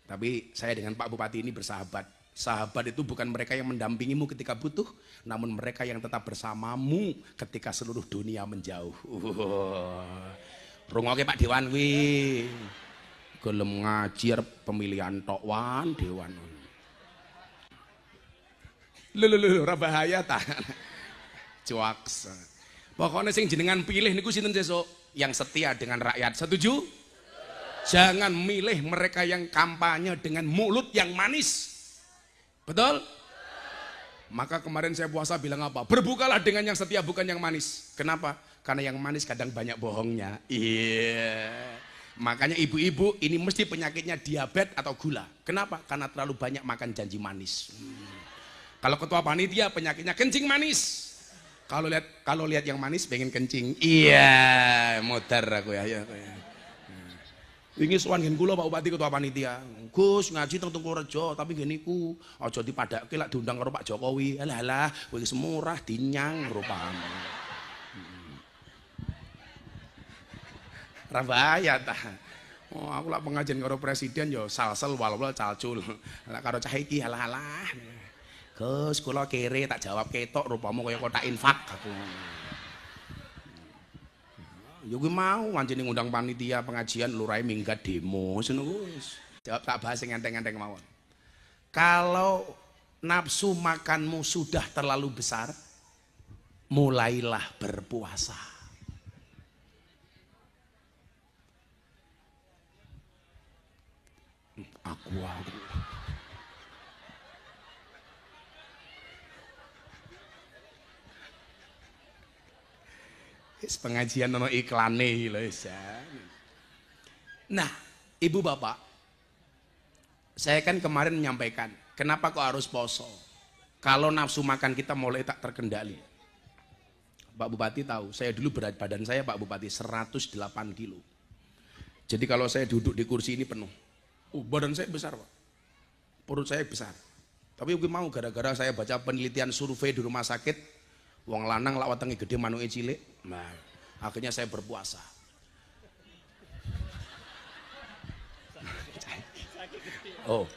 Tapi saya dengan Pak Bupati ini bersahabat. Sahabat itu bukan mereka yang mendampingimu ketika butuh, namun mereka yang tetap bersamamu ketika seluruh dunia menjauh. Rungoke Pak Dewan wi. Gelem ngaji pemilihan tok wan Dewan. Lho ora bahaya ta. Cuaks. Pokoknya sing jenengan pilih niku sinten sesuk? Yang setia dengan rakyat. Setuju? Jangan milih mereka yang kampanye dengan mulut yang manis. Betul? Maka kemarin saya puasa bilang apa? Berbukalah dengan yang setia bukan yang manis. Kenapa? Karena yang manis kadang banyak bohongnya. Iya. Makanya ibu-ibu ini mesti penyakitnya diabetes atau gula. Kenapa? Karena terlalu banyak makan janji manis. Kalau ketua panitia penyakitnya kencing manis. Kalau lihat yang manis pengen kencing. Iya, modar aku ya. Wingi sowan ngen kula Pak Bupati ketua panitia. Gus ngaji teng Tungkurejo tapi ngene iku aja dipadhakke lak diundang karo Pak Jokowi. Alah, kowe wis murah dinyang rupane. Ora bahaya ta. Oh, aku lak pengajian karo presiden ya salsel wal-wal calcul. Lak karo cah iki alah. Gus kula kere tak jawab ketok rupamu kaya kotak infak aku. Ya gue mau anjene ngundang panitia pengajian lurahe minggat demo ngono Gus. Jawab tak bahas sing enteng-enteng mawon. Kalau nafsu makanmu sudah terlalu besar, mulailah berpuasa. Aku. Pengajian ono iklane lho wis. Nah, Ibu Bapak, saya kan kemarin menyampaikan, kenapa kok harus poso? Kalau nafsu makan kita mulai tak terkendali. Pak Bupati tahu, saya dulu berat badan saya Pak Bupati 108 kilo. Jadi kalau saya duduk di kursi ini penuh. Badan saya besar Pak. Perut saya besar. Tapi gue mau gara-gara saya baca penelitian survei di rumah sakit, wong lanang lak wetenge gede manuke cilik. Nah, akhirnya saya berpuasa. Oh.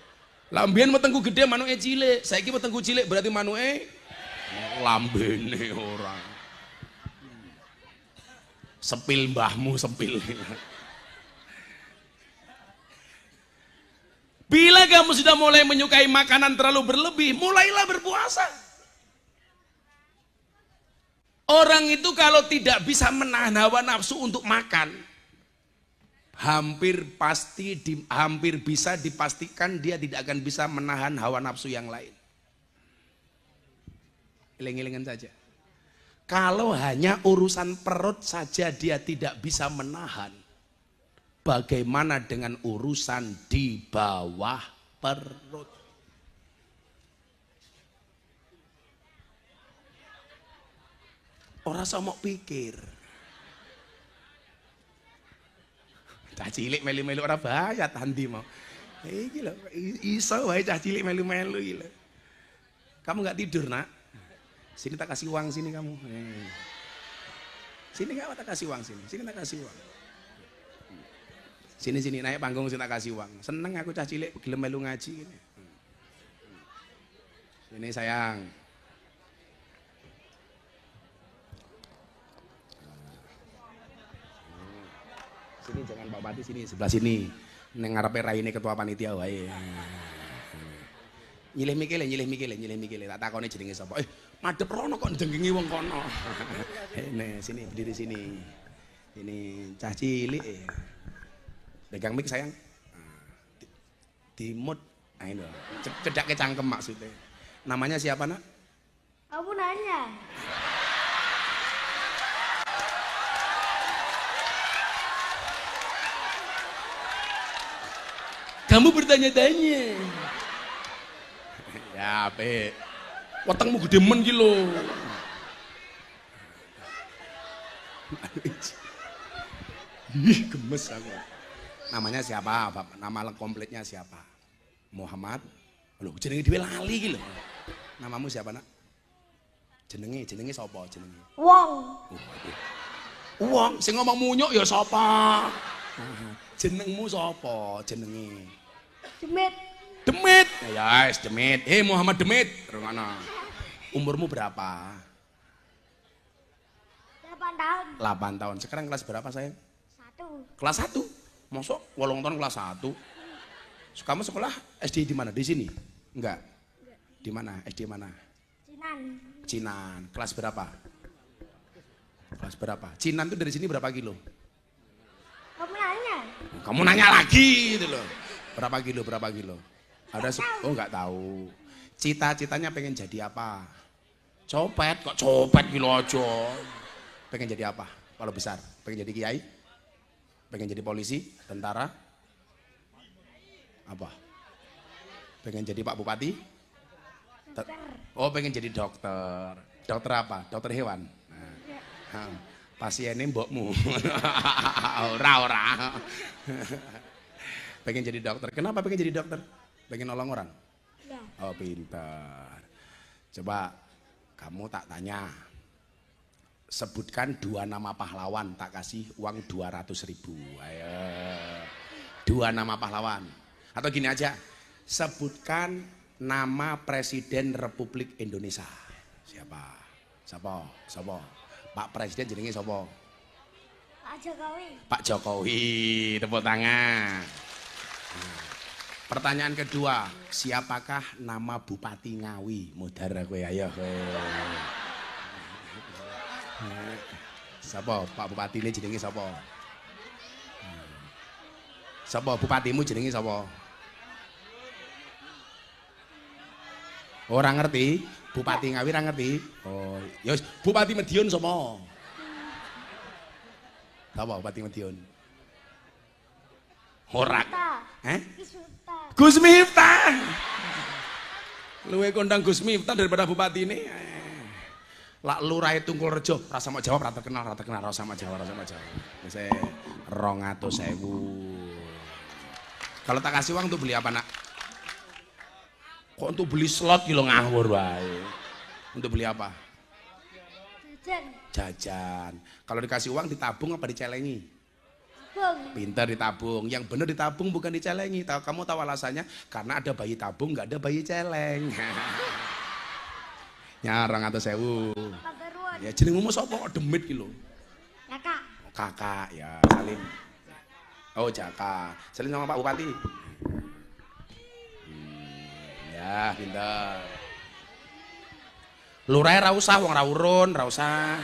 Lah mbiyen wetengku gede manuke cilik, saiki wetengku cilik berarti manuke lambene ora. Sepil mbahmu sepil. Bila kamu sudah mulai menyukai makanan terlalu berlebih, mulailah berpuasa. Orang itu kalau tidak bisa menahan hawa nafsu untuk makan, hampir bisa dipastikan dia tidak akan bisa menahan hawa nafsu yang lain. Eling-elingan saja. Kalau hanya urusan perut saja dia tidak bisa menahan, bagaimana dengan urusan di bawah perut? Orang sama pikir. Cah cilik melu-melu ora bahaya tandi mau. Iki lho, iso wae cah cilik melu-melu iki lho. Kamu enggak tidur, Nak? Sini tak kasih uang sini kamu. Sini enggak tak kasih uang sini. Sini tak kasih uang. Sini naik panggung sing tak kasih uang. Seneng aku cah cilik gelem melu ngaji gini. Sini sayang. Sini jangan Pak Bupati sini, sebelah sini. Neng ngarepe raine ketua panitia wae. Nyilih mikile. Tak takone jenenge sapa? Madhep rono kok ndengengi wong kono. Nih, sini berdiri sini. Ini cah cilik. Pegang mic sayang. Dimut. Nah ini. Cedak ke cangkem maksudnya. Namanya siapa nak? Kamu nanya. Kamu bertanya-tanya. Ya, Pe. Wetengmu gede men ki lho. Ih, gemes aku. Namanya siapa? Nama kompletnya siapa? Muhammad. Lho, jenenge dhewe lali ki lho. Namamu siapa, Nak? Jenenge sapa jenenge? Wong. Wong sing ngomong munyuk ya sapa? Jenengmu sapa jenenge? Demit. Demit. Ya, yes, Demit. Muhammad Demit. Rungokno. Umurmu berapa? 8 tahun. 8 tahun. Sekarang kelas berapa, sayang? 1. Kelas 1. Mosok 8 tahun kelas 1. Kamu sekolah SD di mana? Di sini? Enggak. Di mana? SD mana? Cinan. Kelas berapa? Kelas berapa? Cinan itu dari sini berapa kilo? Kamu nanya. Kamu nanya lagi gitu loh. Berapa kilo? Ada oh enggak tahu. Cita-citanya pengen jadi apa? Copet, kok copet kilo aja. Pengen jadi apa? Kalau besar, pengen jadi kiai? Pengen jadi polisi, tentara? Apa? Pengen jadi Pak Bupati? Oh, pengen jadi dokter. Dokter apa? Dokter hewan. Nah, pasiennya mbokmu. Ora. Pengen jadi dokter. Kenapa pengen jadi dokter? Pengen nolong orang? Ya. Oh, pintar. Coba kamu tak tanya. Sebutkan 2 nama pahlawan, tak kasih uang 200.000. Ayo. 2 nama pahlawan. Atau gini aja. Sebutkan nama Presiden Republik Indonesia. Siapa? Pak Presiden jenenge siapa? Pak Jokowi. Pak Jokowi, tepuk tangan. Pertanyaan kedua, siapakah nama Bupati Ngawi? Mudar kowe ayo kowe. Siapa? Pak Bupati ini jenenge siapa? Siapa bupatimu jenenge siapa? Orang ngerti? Bupati Ngawi ora ngerti? Oh, ya Bupati Madiun sapa? Sapa Bupati Madiun? Ora. Gus Miftah. Luwe kondang Gus Miftah daripada bupati ini. Lak Lurah Tungkul Rejo, rasa mak jawab rata kenal rasa mak jawab. Wis 200.000. Kalau tak kasih uang untuk beli apa, Nak? Kok untuk beli slot kilo ngawur wae. Untuk beli apa? Jajan. Kalau dikasih uang ditabung apa dicelengi? Pintar ditabung. Yang benar ditabung bukan dicelengi. Kamu tahu alasannya? Karena ada bayi tabung, nggak ada bayi celeng. Nyarang atau sewu. Ya jenengmu sapa kok Demit ki lho? Kakak. Kakak ya, Salim. Oh, Jaka. Salim sama Pak Bupati. Ya, pintar. Lurae ra usah wong ra urun, ra usah.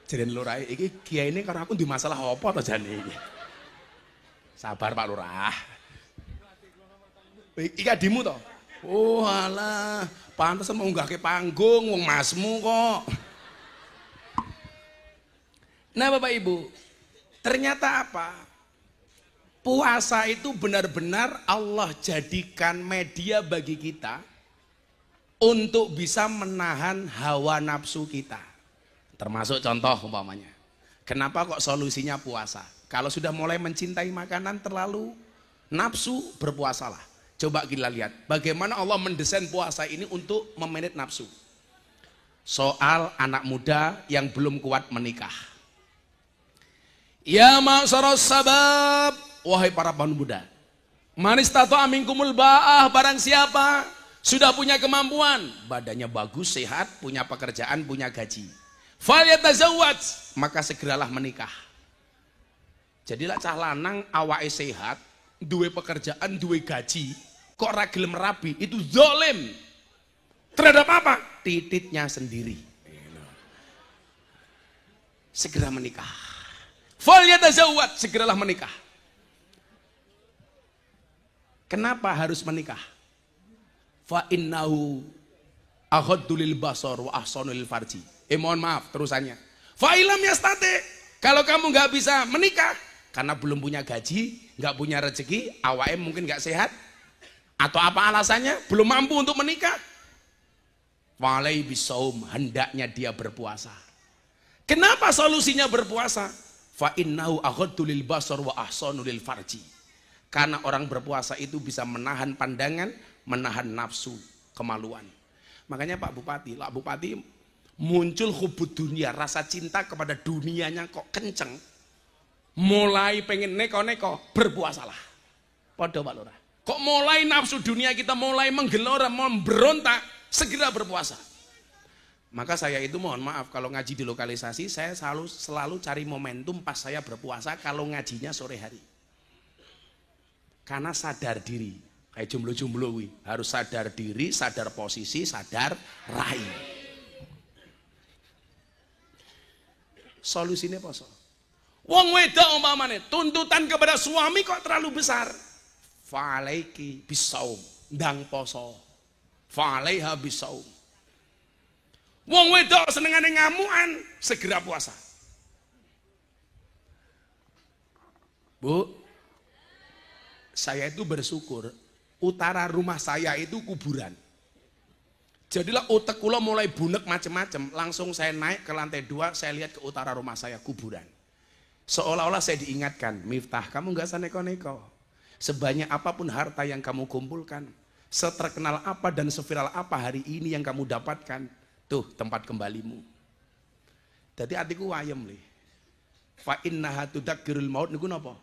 Jadian Lurah iki kiyaine karo aku di masalah apa to jane iki. Sabar Pak Lurah. Iki adimu to? Oh alah, pantesan mau nggake panggung wong masmu kok. Nah Bapak Ibu, ternyata apa? Puasa itu benar-benar Allah jadikan media bagi kita untuk bisa menahan hawa nafsu kita. Termasuk contoh umpamanya. Kenapa kok solusinya puasa? Kalau sudah mulai mencintai makanan terlalu nafsu, berpuasalah. Coba kita lihat bagaimana Allah mendesain puasa ini untuk memanage nafsu. Soal anak muda yang belum kuat menikah. Ya ma'syaras sabab, wahai para pemuda. Man istata'a minkumul ba'ah, barang siapa sudah punya kemampuan, badannya bagus, sehat, punya pekerjaan, punya gaji. Falyatazawwaj, maka segeralah menikah. Jadilah cah lanang awake sehat, duwe pekerjaan, duwe gaji, kok ora gelem rabi, itu zalim. Terhadap apa? Tititnya sendiri. Segera menikah. Falyatazawwaj, segeralah menikah. Kenapa harus menikah? Fa innahu aghaddu lil basar wa ahsanu lil farji. Mohon maaf terusannya. Fa ilam yastati, kalau kamu nggak bisa menikah karena belum punya gaji, nggak punya rezeki, awake mungkin nggak sehat, atau apa alasannya, belum mampu untuk menikah, falai bisaum, hendaknya dia berpuasa. Kenapa solusinya berpuasa? Fa innahu aghaddu lil basar wa ahsanu lil farji. Karena orang berpuasa itu bisa menahan pandangan, menahan nafsu, kemaluan. Makanya Pak Bupati muncul hubud dunia, rasa cinta kepada dunianya kok kenceng. Mulai pengen neko-neko, berpuasalah. Podo Pak Lurah. Kok mulai nafsu dunia kita mulai menggelora, memberontak, segera berpuasa. Maka saya itu mohon maaf kalau ngaji di lokalisasi, saya selalu cari momentum pas saya berpuasa kalau ngajinya sore hari. Karena sadar diri, kayak jomblo-jomblo harus sadar diri, sadar posisi, sadar rai. Solusinya poso. Wong wedok umpamane tuntutan kepada suami kok terlalu besar. Fa'alaiki bisaum, ndang poso. Fa'alaiha bisaum. Wong wedok senengane ngamuan, segera puasa. Bu, saya itu bersyukur utara rumah saya itu kuburan. Jadilah otak kula mulai bunek macem-macem, langsung saya naik ke lantai 2, saya lihat ke utara rumah saya kuburan. Seolah-olah saya diingatkan, Miftah, kamu gak usah neko-neko. Sebanyak apapun harta yang kamu kumpulkan, seterkenal apa dan seviral apa hari ini yang kamu dapatkan, tuh tempat kembalimu. Jadi hatiku wayem li. Fa innaha tudakkirul maut niku napa?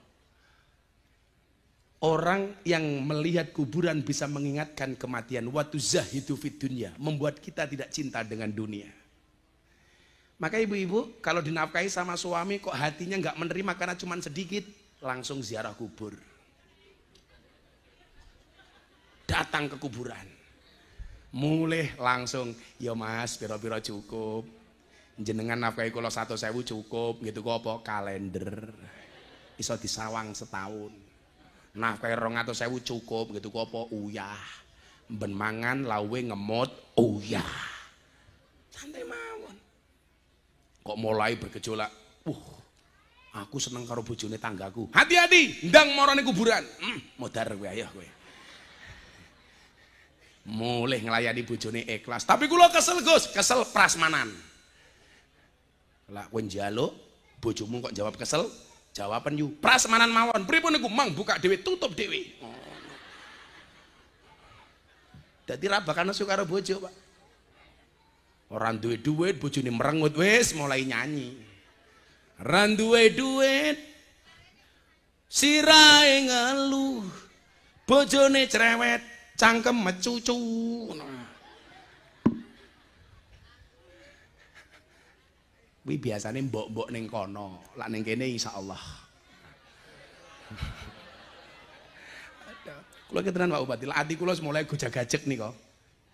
Orang yang melihat kuburan bisa mengingatkan kematian. Wa tuzahidu fid dunya, membuat kita tidak cinta dengan dunia. Maka ibu-ibu kalau dinafkahi sama suami kok hatinya nggak menerima karena cuma sedikit, langsung ziarah kubur. Datang ke kuburan. Mulai langsung, ya mas, piro-piro cukup. Jenengan nafkahi kula 100.000 cukup, gitu kok apa kalender. Iso disawang setahun. Nafkahi 200.000 cukup, gitu kok apa uyah. Ben mangan lawe ngemot uyah. Santai mawon. Kok mulai bergejolak, aku seneng karo bojone tanggaku. Hati-hati, ndang marane kuburan. Modar kowe ayo kowe. Mulai ngelayani bojone ikhlas. Tapi kula kesel Gus, kesel prasmanan. Lah kowe njaluk bojomu kok jawab kesel, jawaban yu prasmanan mawon. Pripun niku mang buka dhewe tutup dhewe. Dadi ra bakal nesu karo bojo, Pak. Orang duwe duit, bojone merengut wis mulai nyanyi. Ran duwe duit, sirahe ngeluh, bojone cerewet, cangkem mecucu. Kuwi biasane mbok-mbok ning kono, lak ning kene insyaallah. Kula ketenan Pak Bupati, lak ati kula mulai gojag-gajeg nika.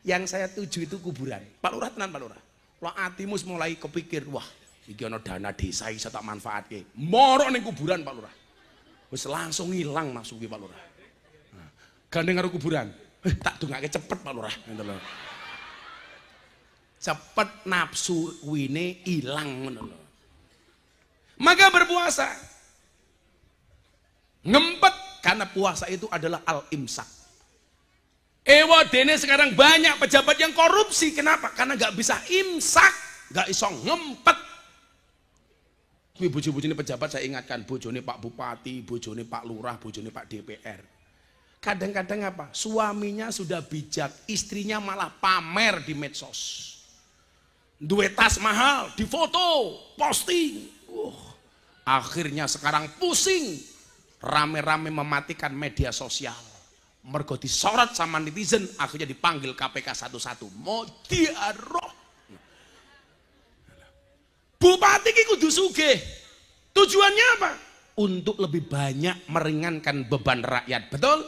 Yang saya tuju itu kuburan. Pak Lurah tenan Pak Lurah. Lak atimu mulai kepikir, wah, iki ana dana desa iso tak manfaatke. Moro ning kuburan Pak Lurah. Wis langsung ilang nafsu ki Pak Lurah. Gandeng karo kuburan. Tak dongake cepet Pak Lurah, ngono lho. Cepet nafsu wine ilang ngono lho. Maka berpuasa. Ngempet karena puasa itu adalah al-imsak. Dene sekarang banyak pejabat yang korupsi. Kenapa? Karena gak bisa imsak, gak iso ngempet. Kuwi bojo-bojone pejabat saya ingatkan, bojone Pak Bupati, bojone Pak Lurah, bojone Pak DPR. Kadang-kadang apa? Suaminya sudah bijak, istrinya malah pamer di medsos. Duwe tas mahal, difoto, posting. Akhirnya sekarang pusing, rame-rame mematikan media sosial. Mergo disorot sama netizen, akhirnya dipanggil KPK satu-satu. Mau diaroh. Bupati ki kudu sugih. Tujuannya apa? Untuk lebih banyak meringankan beban rakyat. Betul?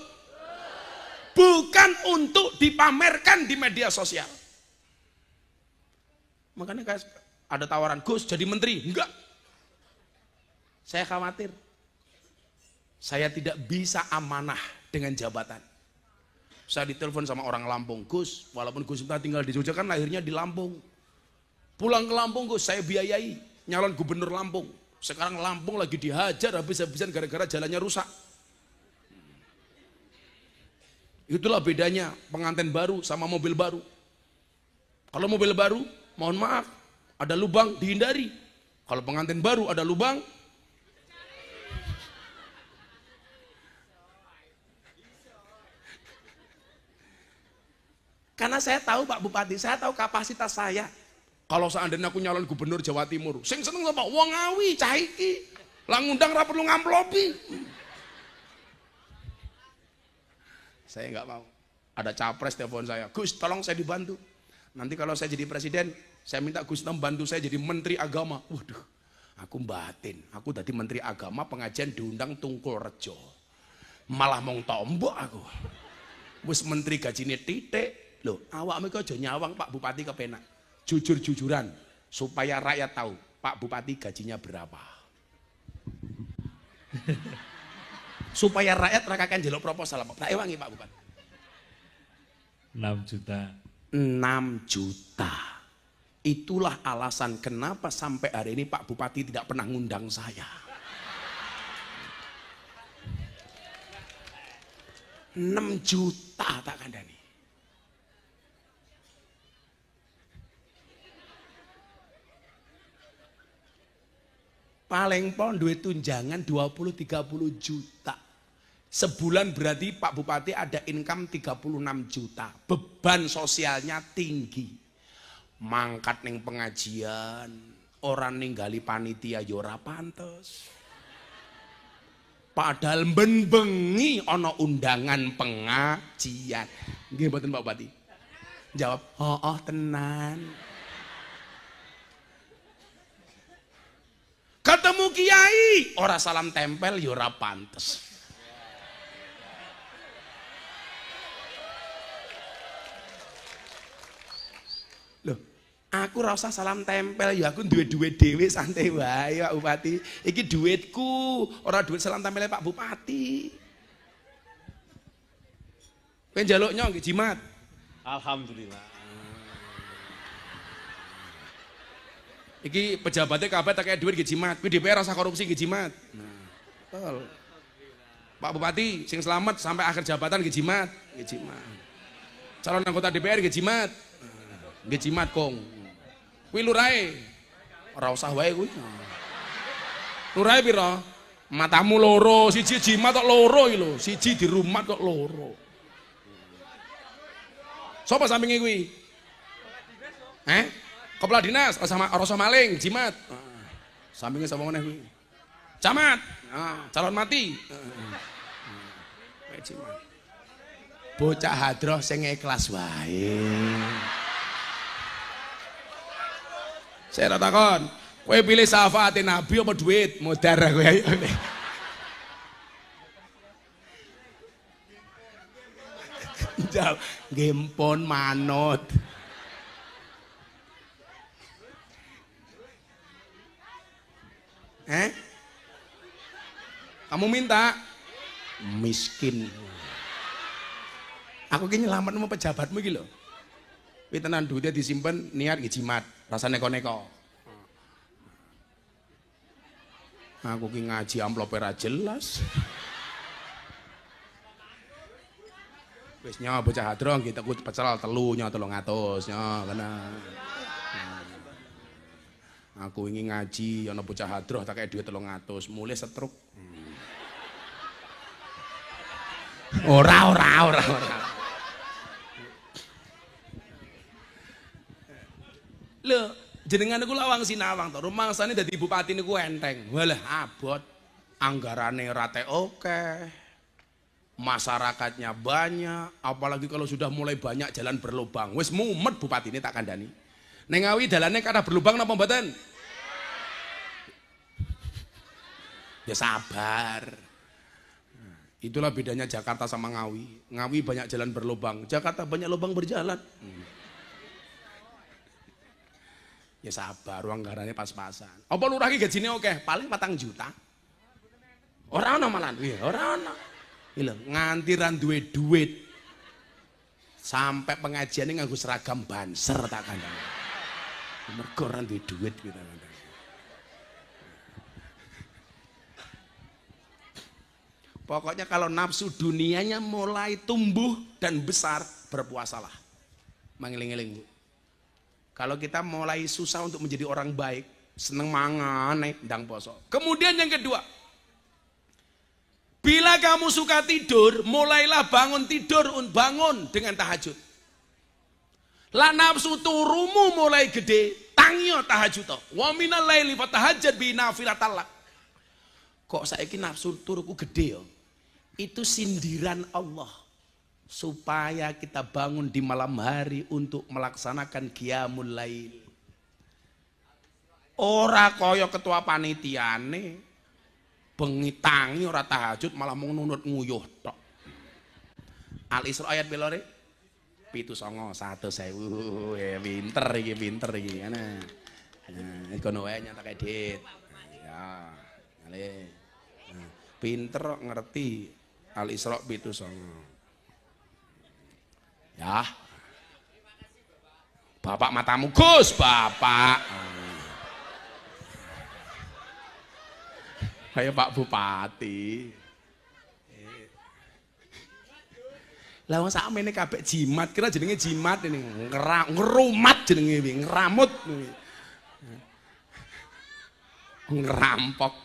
Bukan untuk dipamerkan di media sosial. Makanya guys, ada tawaran, Gus jadi menteri. Enggak. Saya khawatir. Saya tidak bisa amanah dengan jabatan. Saya ditelepon sama orang Lampung, Gus, walaupun Gus tinggal di Jogja kan lahirnya di Lampung. Pulang ke Lampung Gus, saya biayai nyalon gubernur Lampung. Sekarang Lampung lagi dihajar habis-habisan gara-gara jalannya rusak. Itulah bedanya pengantin baru sama mobil baru. Kalau mobil baru, mohon maaf, ada lubang dihindari. Kalau pengantin baru ada lubang, karena saya tahu Pak Bupati, saya tahu kapasitas saya. Kalau seandainya aku nyalon gubernur Jawa Timur, sing seneng apa? Wong Ngawi, cah iki. Lah ngundang ra perlu ngamplopi. Saya nggak mau. Ada capres telepon saya, Gus tolong saya dibantu. Nanti kalau saya jadi presiden, saya minta Gus bantu saya jadi menteri agama. Waduh, aku batin. Aku tadi menteri agama pengajian diundang Tungkul Rejo. Malah mau tombok aku. Wis menteri gajinya titik. Loh, awakmu kok aja nyawang Pak Bupati kepenak. Jujur-jujuran supaya rakyat tahu Pak Bupati gajinya berapa. Supaya rakyat rakakan jeluk proposal apa? Tak ewangi Pak Bupati. 6 juta. 6 juta. Itulah alasan kenapa sampai hari ini Pak Bupati tidak pernah ngundang saya. 6 juta tak kandani. Paling pol duit tunjangan 20-30 juta. Sebulan berarti Pak Bupati ada income 36 juta. Beban sosialnya tinggi. Mangkat ning pengajian, orang ninggali panitia yo ora pantes. Padahal ben bengi ana undangan pengajian. Nggih mboten Pak Bupati? Jawab, "Oh, tenan." Ketemu kiai, ora salam tempel ya ora pantes. Loh, aku ora usah salam tempel ya, aku duwe-duwe dhewe santai wae Pak Bupati. Iki duitku, ora duit salam tempelnya Pak Bupati. Kowe njaluknya nggih jimat. Alhamdulillah. Iki pejabatnya kabeh tak kayak duit nggih jimat. Kuwi DPR rasa korupsi nggih jimat. Nah, betul. Pak Bupati sing selamat sampai akhir jabatan nggih jimat, nggih jimat. Calon anggota DPR nggih jimat. Nggih jimat kong. Kuwi lurahe. Ora usah wae kuwi. Lurahe pira? Matamu loro, siji jimat kok loro iki lho. Siji di rumah kok loro. Sopo sampinge kuwi? Kepala dinas, rasa maling, jimat. Sampingnya sama mana kuwi? Camat, calon mati. Jimat. Bocah hadroh sing ikhlas wae. Saya takon, kowe pilih syafaate Nabi apa duit? Modar kowe ayo. Jauh, gempon manut. Kamu minta miskin. Aku ki nyelamet sama pejabatmu iki lho. Kuwi tenan duitnya disimpen niat nggih jimat, rasa neko-neko. Aku ki ngaji amplop ora jelas. Wis nyo bocah hadro nggih teku pecel telu nyo 300 nyo kena. Aku ingin ngaji, ana bocah hadroh tak kayak duit 300, mulai setruk. Ora. Lho, jenengan niku lawang sinawang to. Rumangsane dadi bupati niku enteng. Walah abot. Anggarane rate oke. Masyarakatnya banyak, apalagi kalau sudah mulai banyak jalan berlubang. Wis mumet bupati ini tak kandani. Ning Ngawi dalane kada berlubang napa mboten? Ya sabar. Itulah bedanya Jakarta sama Ngawi. Ngawi banyak jalan berlubang, Jakarta banyak lubang berjalan. Ya sabar, anggarannya pas-pasan. Apa lurah iki gajine oke? Paling 4 juta. Ora ana malan. Iya, ora ana. Lho, nganti ra duwe duit. Sampai pengajiane nganggo seragam banser tak kandhani. Mergo ra duwe duit gitu. Pokoknya kalau nafsu dunianya mulai tumbuh dan besar, berpuasalah. Mengeling-eling, Bu. Kalau kita mulai susah untuk menjadi orang baik, seneng mangan, ndang poso. Kemudian yang kedua, bila kamu suka tidur, mulailah bangun dengan tahajud. La nafsu turumu mulai gede, tangyo tahajud. Wa minal laili fatahajjad bi nafilatallah. Kok saiki nafsu turuku gede ya? Itu sindiran Allah supaya kita bangun di malam hari untuk melaksanakan qiyamul lail. Ora kaya ketua panitiane bengi tangi ora tahajud malah mau nunut nguyuh tok. Al-Isra ayat belore 7:9 1.000. Ya pinter iki ana. Nah, kono wae nyatak edit. Ya, ale. Pinter ngerti Al-Isra 7:9. Ya. Bapak matamu Gus, Bapak. Kayak Pak Bupati. Lah wong sakmene kabeh jimat, kira jenenge jimat ini, ngerumat jenenge iki, ngeramut. Ngerampok.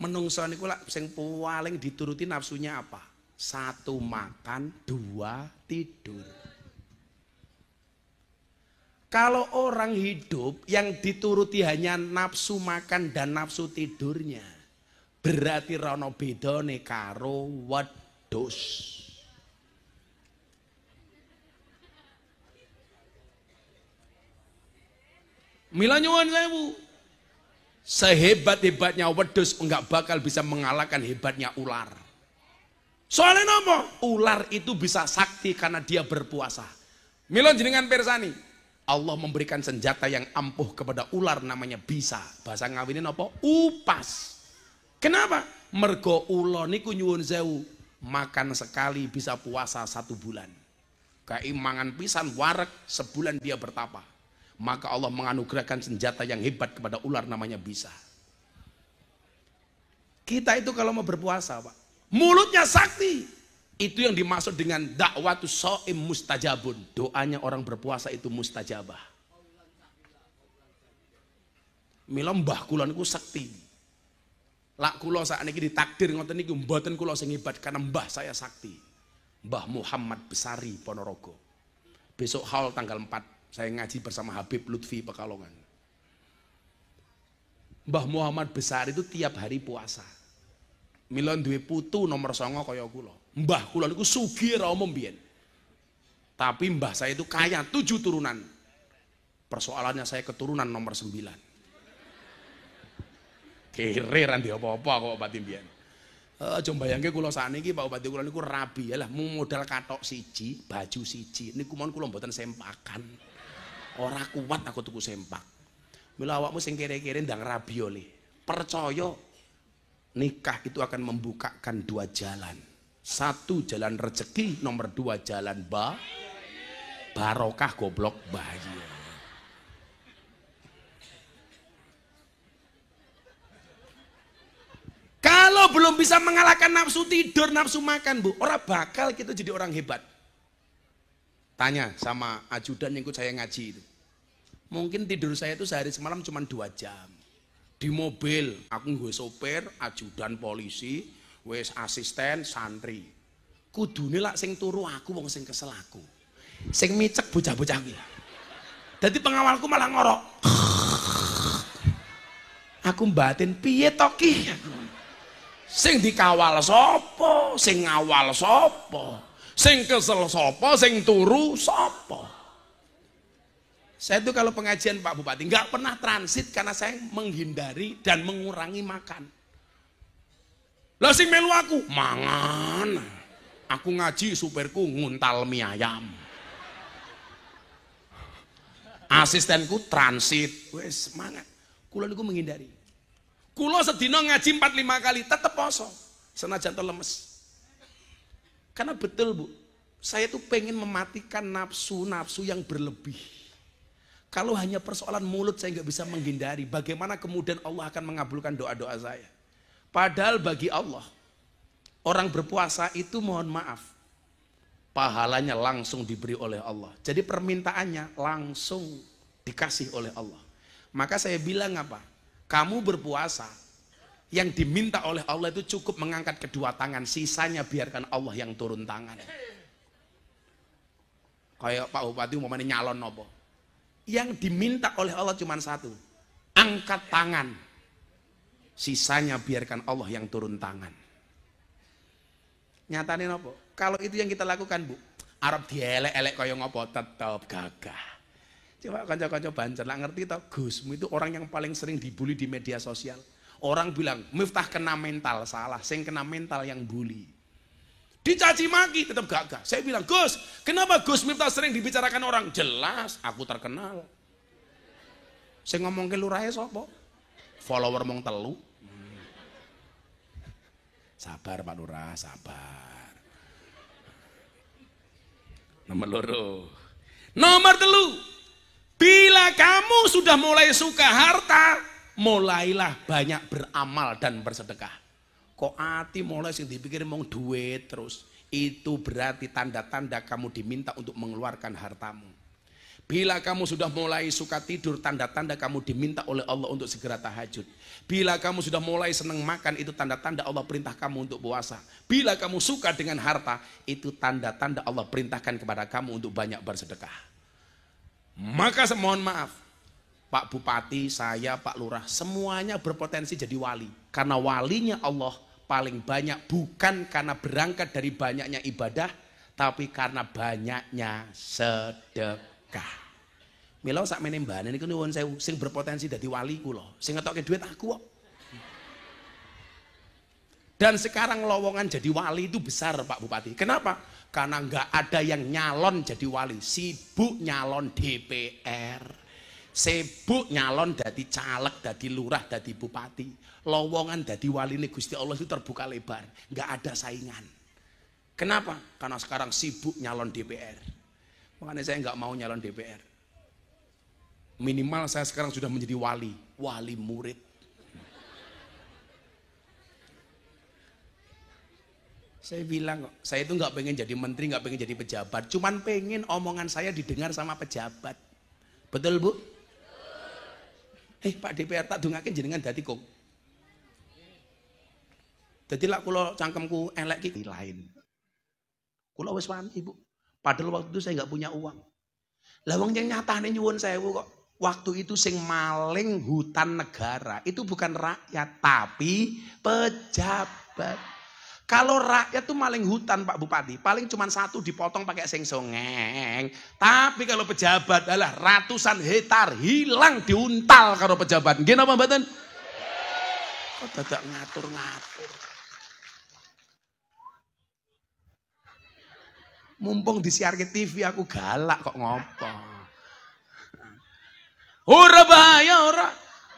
Menungso niku lak sing paling dituruti nafsunya apa? 1 makan, 2 tidur. Kalau orang hidup yang dituruti hanya nafsu makan dan nafsu tidurnya, berarti rono bedane karo wedhus. Mila nyuwun sewu. Sehebat-hebatnya wedhus enggak bakal bisa mengalahkan hebatnya ular. Soalnya apa? Ular itu bisa sakti karena dia berpuasa. Mila jenengan pirsani, Allah memberikan senjata yang ampuh kepada ular namanya bisa. Bahasa ngawine apa? Upas. Kenapa? Mergo ula niku nyuwun sewu, makan sekali bisa puasa 1 bulan. Keimangan pisan wareg sebulan dia bertapa. Maka Allah menganugerahkan senjata yang hebat kepada ular namanya bisa. Kita itu kalau mau berpuasa, Pak, mulutnya sakti. Itu yang dimaksud dengan dakwatu shaim mustajabun. Doanya orang berpuasa itu mustajabah. Mila mbah kula niku sakti. Lak kula sakniki ditakdir ngoten niku mboten kula sing hebat karena mbah saya sakti. Mbah Muhammad Besari Ponorogo. Besok haul tanggal 4 saya ngaji bersama Habib Lutfi Pekalongan. Mbah Muhammad Besari itu tiap hari puasa. Mila duwe putu nomor 9 kaya kula. Mbah kula niku sugih ra umum biyen. Tapi mbah saya itu kaya 7 turunan. Persoalannya saya keturunan nomor 9. Kere ra ndek apa-apa kok Pak Timbian. Aja mbayangke kula sakniki Pak Bupati kula niku rabi ya lah mung modal katok siji, baju siji. Niku mon kula mboten sempakan. Ora kuat aku tuku sempak. Mila awakmu sing kere-kere ndang rabi oleh. Percaya nikah itu akan membukakan 2 jalan. 1 jalan rezeki, nomor 2 jalan barokah goblok bahagia. Kalau belum bisa mengalahkan nafsu tidur, nafsu makan, Bu, ora bakal kita jadi orang hebat. Tanya sama ajudan yang ikut saya ngaji itu. Mungkin tidur saya itu sehari semalam cuma 2 jam. Di mobil, aku gue sopir, ajudan polisi, wes asisten, santri. Kudune lak sing turu aku wong sing kesel aku. Sing micek bocah-bocah iki. Dadi pengawalku malah ngorok. Aku batin piye to ki? Sing dikawal sapa? Sing ngawal sapa? Sing kesel sapa? Sing turu sapa? Saya itu kalau pengajian Pak Bupati nggak pernah transit karena saya menghindari dan mengurangi makan. Lah sing melu aku mangan. Aku ngaji supirku nguntal mie ayam. Asistenku transit, wes semangat. Kulo niku menghindari. Kulo sedina ngaji 4-5 kali tetep poso. Senajan to lemes. Karena betul Bu, saya tuh pengen mematikan nafsu-nafsu yang berlebih. Kalau hanya persoalan mulut saya nggak bisa menghindari, bagaimana kemudian Allah akan mengabulkan doa-doa saya? Padahal bagi Allah, orang berpuasa itu mohon maaf, pahalanya langsung diberi oleh Allah. Jadi permintaannya langsung dikasih oleh Allah. Maka saya bilang apa? Kamu berpuasa, yang diminta oleh Allah itu cukup mengangkat kedua tangan, sisanya biarkan Allah yang turun tangan. Kayak Pak Bupati umpamanya nyalon nopo. Yang diminta oleh Allah cuma satu, angkat tangan, sisanya biarkan Allah yang turun tangan. Nyatanya nopo? Kalau itu yang kita lakukan Bu, Arab dielek-elek kaya ngopo tetap gagah. Coba kanca-kanca Banjar lah ngerti toh, Gusmu itu orang yang paling sering dibully di media sosial. Orang bilang Miftah kena mental, salah, sing kena mental yang bully. Dicaci maki tetap gagah. Saya bilang, Gus, kenapa Gus Miftah sering dibicarakan orang? Jelas, aku terkenal. Saya ngomong ke lurahe sapa? Follower mong telu. Sabar Pak Lurah, sabar. Nomor 2. Nomor 3. Bila kamu sudah mulai suka harta, mulailah banyak beramal dan bersedekah. Kok hati mulai sing dipikir mau duit terus, itu berarti tanda-tanda kamu diminta untuk mengeluarkan hartamu. Bila kamu sudah mulai suka tidur, tanda-tanda kamu diminta oleh Allah untuk segera tahajud. Bila kamu sudah mulai senang makan, itu tanda-tanda Allah perintah kamu untuk puasa. Bila kamu suka dengan harta, itu tanda-tanda Allah perintahkan kepada kamu untuk banyak bersedekah. Maka mohon maaf, Pak Bupati, saya, Pak Lurah, semuanya berpotensi jadi wali. Karena walinya Allah paling banyak bukan karena berangkat dari banyaknya ibadah, tapi karena banyaknya sedekah. Mila sakmene mbane niku nuwun sewu sing berpotensi dadi wali kula, sing ngetokke duit aku kok. Dan sekarang lowongan jadi wali itu besar Pak Bupati. Kenapa? Karena nggak ada yang nyalon jadi wali, sibuk nyalon DPR. Sibuk nyalon dadi caleg, dadi lurah, dadi bupati. Lowongan dadi wali ini Gusti Allah itu terbuka lebar, nggak ada saingan. Kenapa? Karena sekarang sibuk nyalon DPR. Makanya saya nggak mau nyalon DPR. Minimal saya sekarang sudah menjadi wali murid. Saya bilang kok, saya itu nggak pengen jadi menteri, nggak pengen jadi pejabat, cuman pengen omongan saya didengar sama pejabat. Betul Bu? Pak DPR tak dungakin jenengan dadi kok. Dadi lak kula cangkemku elek iki lain. Kula wis wani Bu. Padahal waktu itu saya nggak punya uang. Lah wong yang nyatane nyuwun sewu kok. Waktu itu sing maling hutan negara itu bukan rakyat tapi pejabat. Kalau rakyat tuh maling hutan Pak Bupati, paling cuma 1 dipotong pakai seng songeng. Tapi kalau pejabat adalah ratusan hektar hilang diuntal karo pejabat. Nggih napa mboten? Kok dadak ngatur-ngatur. Mumpung disiarke TV aku galak kok ngopo. Ora bahaya ora.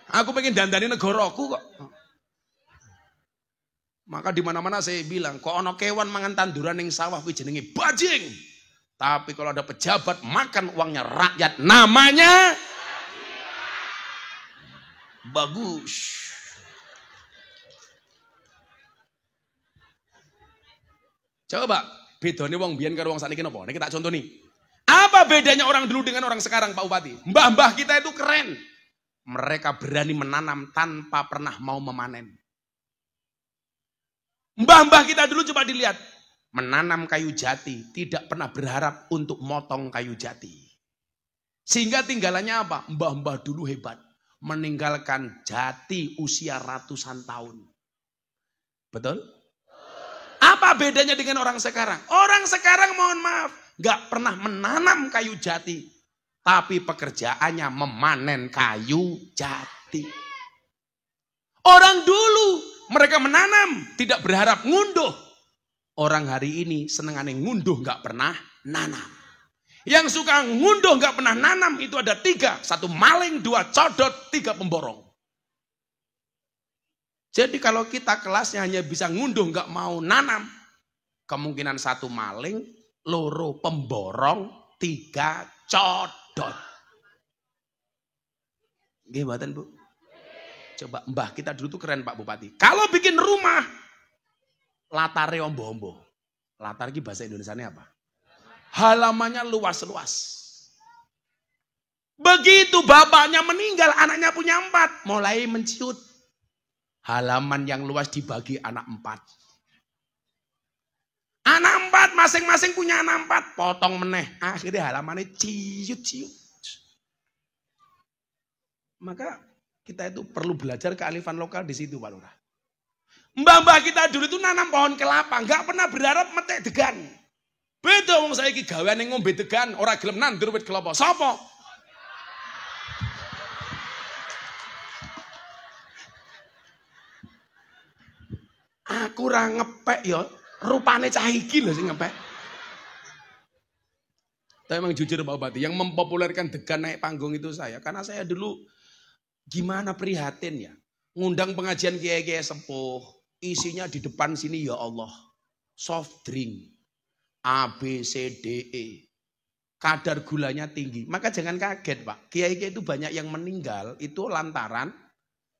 Aku pengen dandani negaraku kok. Maka di mana-mana saya bilang, kok ono kewan mangan tanduran ning sawah kuwi jenenge bajing. Tapi kalau ada pejabat makan uangnya rakyat, namanya bagus. Coba bedane wong biyen karo wong sakniki napa? Niki tak contoni. Apa bedanya orang dulu dengan orang sekarang Pak Bupati? Mbah-mbah kita itu keren. Mereka berani menanam tanpa pernah mau memanen. Mbah-mbah kita dulu coba dilihat. Menanam kayu jati, tidak pernah berharap untuk motong kayu jati. Sehingga tinggalannya apa? Mbah-mbah dulu hebat. Meninggalkan jati usia ratusan tahun. Betul? Apa bedanya dengan orang sekarang? Orang sekarang mohon maaf, gak pernah menanam kayu jati. Tapi pekerjaannya memanen kayu jati. Orang dulu mereka menanam, tidak berharap ngunduh. Orang hari ini senengannya ngunduh gak pernah nanam. Yang suka ngunduh gak pernah nanam itu ada 3. 1 maling, 2 codot, 3 pemborong. Jadi kalau kita kelasnya hanya bisa ngunduh gak mau nanam. Kemungkinan 1 maling, 2 pemborong, 3 codot. Gimana Bu? Coba mbah kita dulu tuh keren Pak Bupati. Kalau bikin rumah, latare ombo-ombo. Latar ini bahasa Indonesianya apa? Halamannya luas-luas. Begitu bapaknya meninggal, anaknya punya 4. Mulai menciut. Halaman yang luas dibagi anak 4. Anak 4, masing-masing punya anak 4. Potong meneh. Akhirnya halamannya ciut-ciut. Maka kita itu perlu belajar kearifan lokal di situ Pak Lurah. Mbah-mbah kita dulu itu nanam pohon kelapa. Nggak pernah berharap metek degan. Beda wong saiki gaweane ngombe degan. Ora gelem nandur wit kelapa. Sapa? Aku ora ngepek ya. Rupane cah iki lho sing ngepek. Tapi memang jujur Pak Bupati, yang mempopulerkan degan naik panggung itu saya. Karena saya dulu gimana prihatin ya. Ngundang pengajian kiai-kiai sepuh. Isinya di depan sini ya Allah. Soft drink. A, B, C, D, E. Kadar gulanya tinggi. Maka jangan kaget Pak. Kiai-kiai itu banyak yang meninggal. Itu lantaran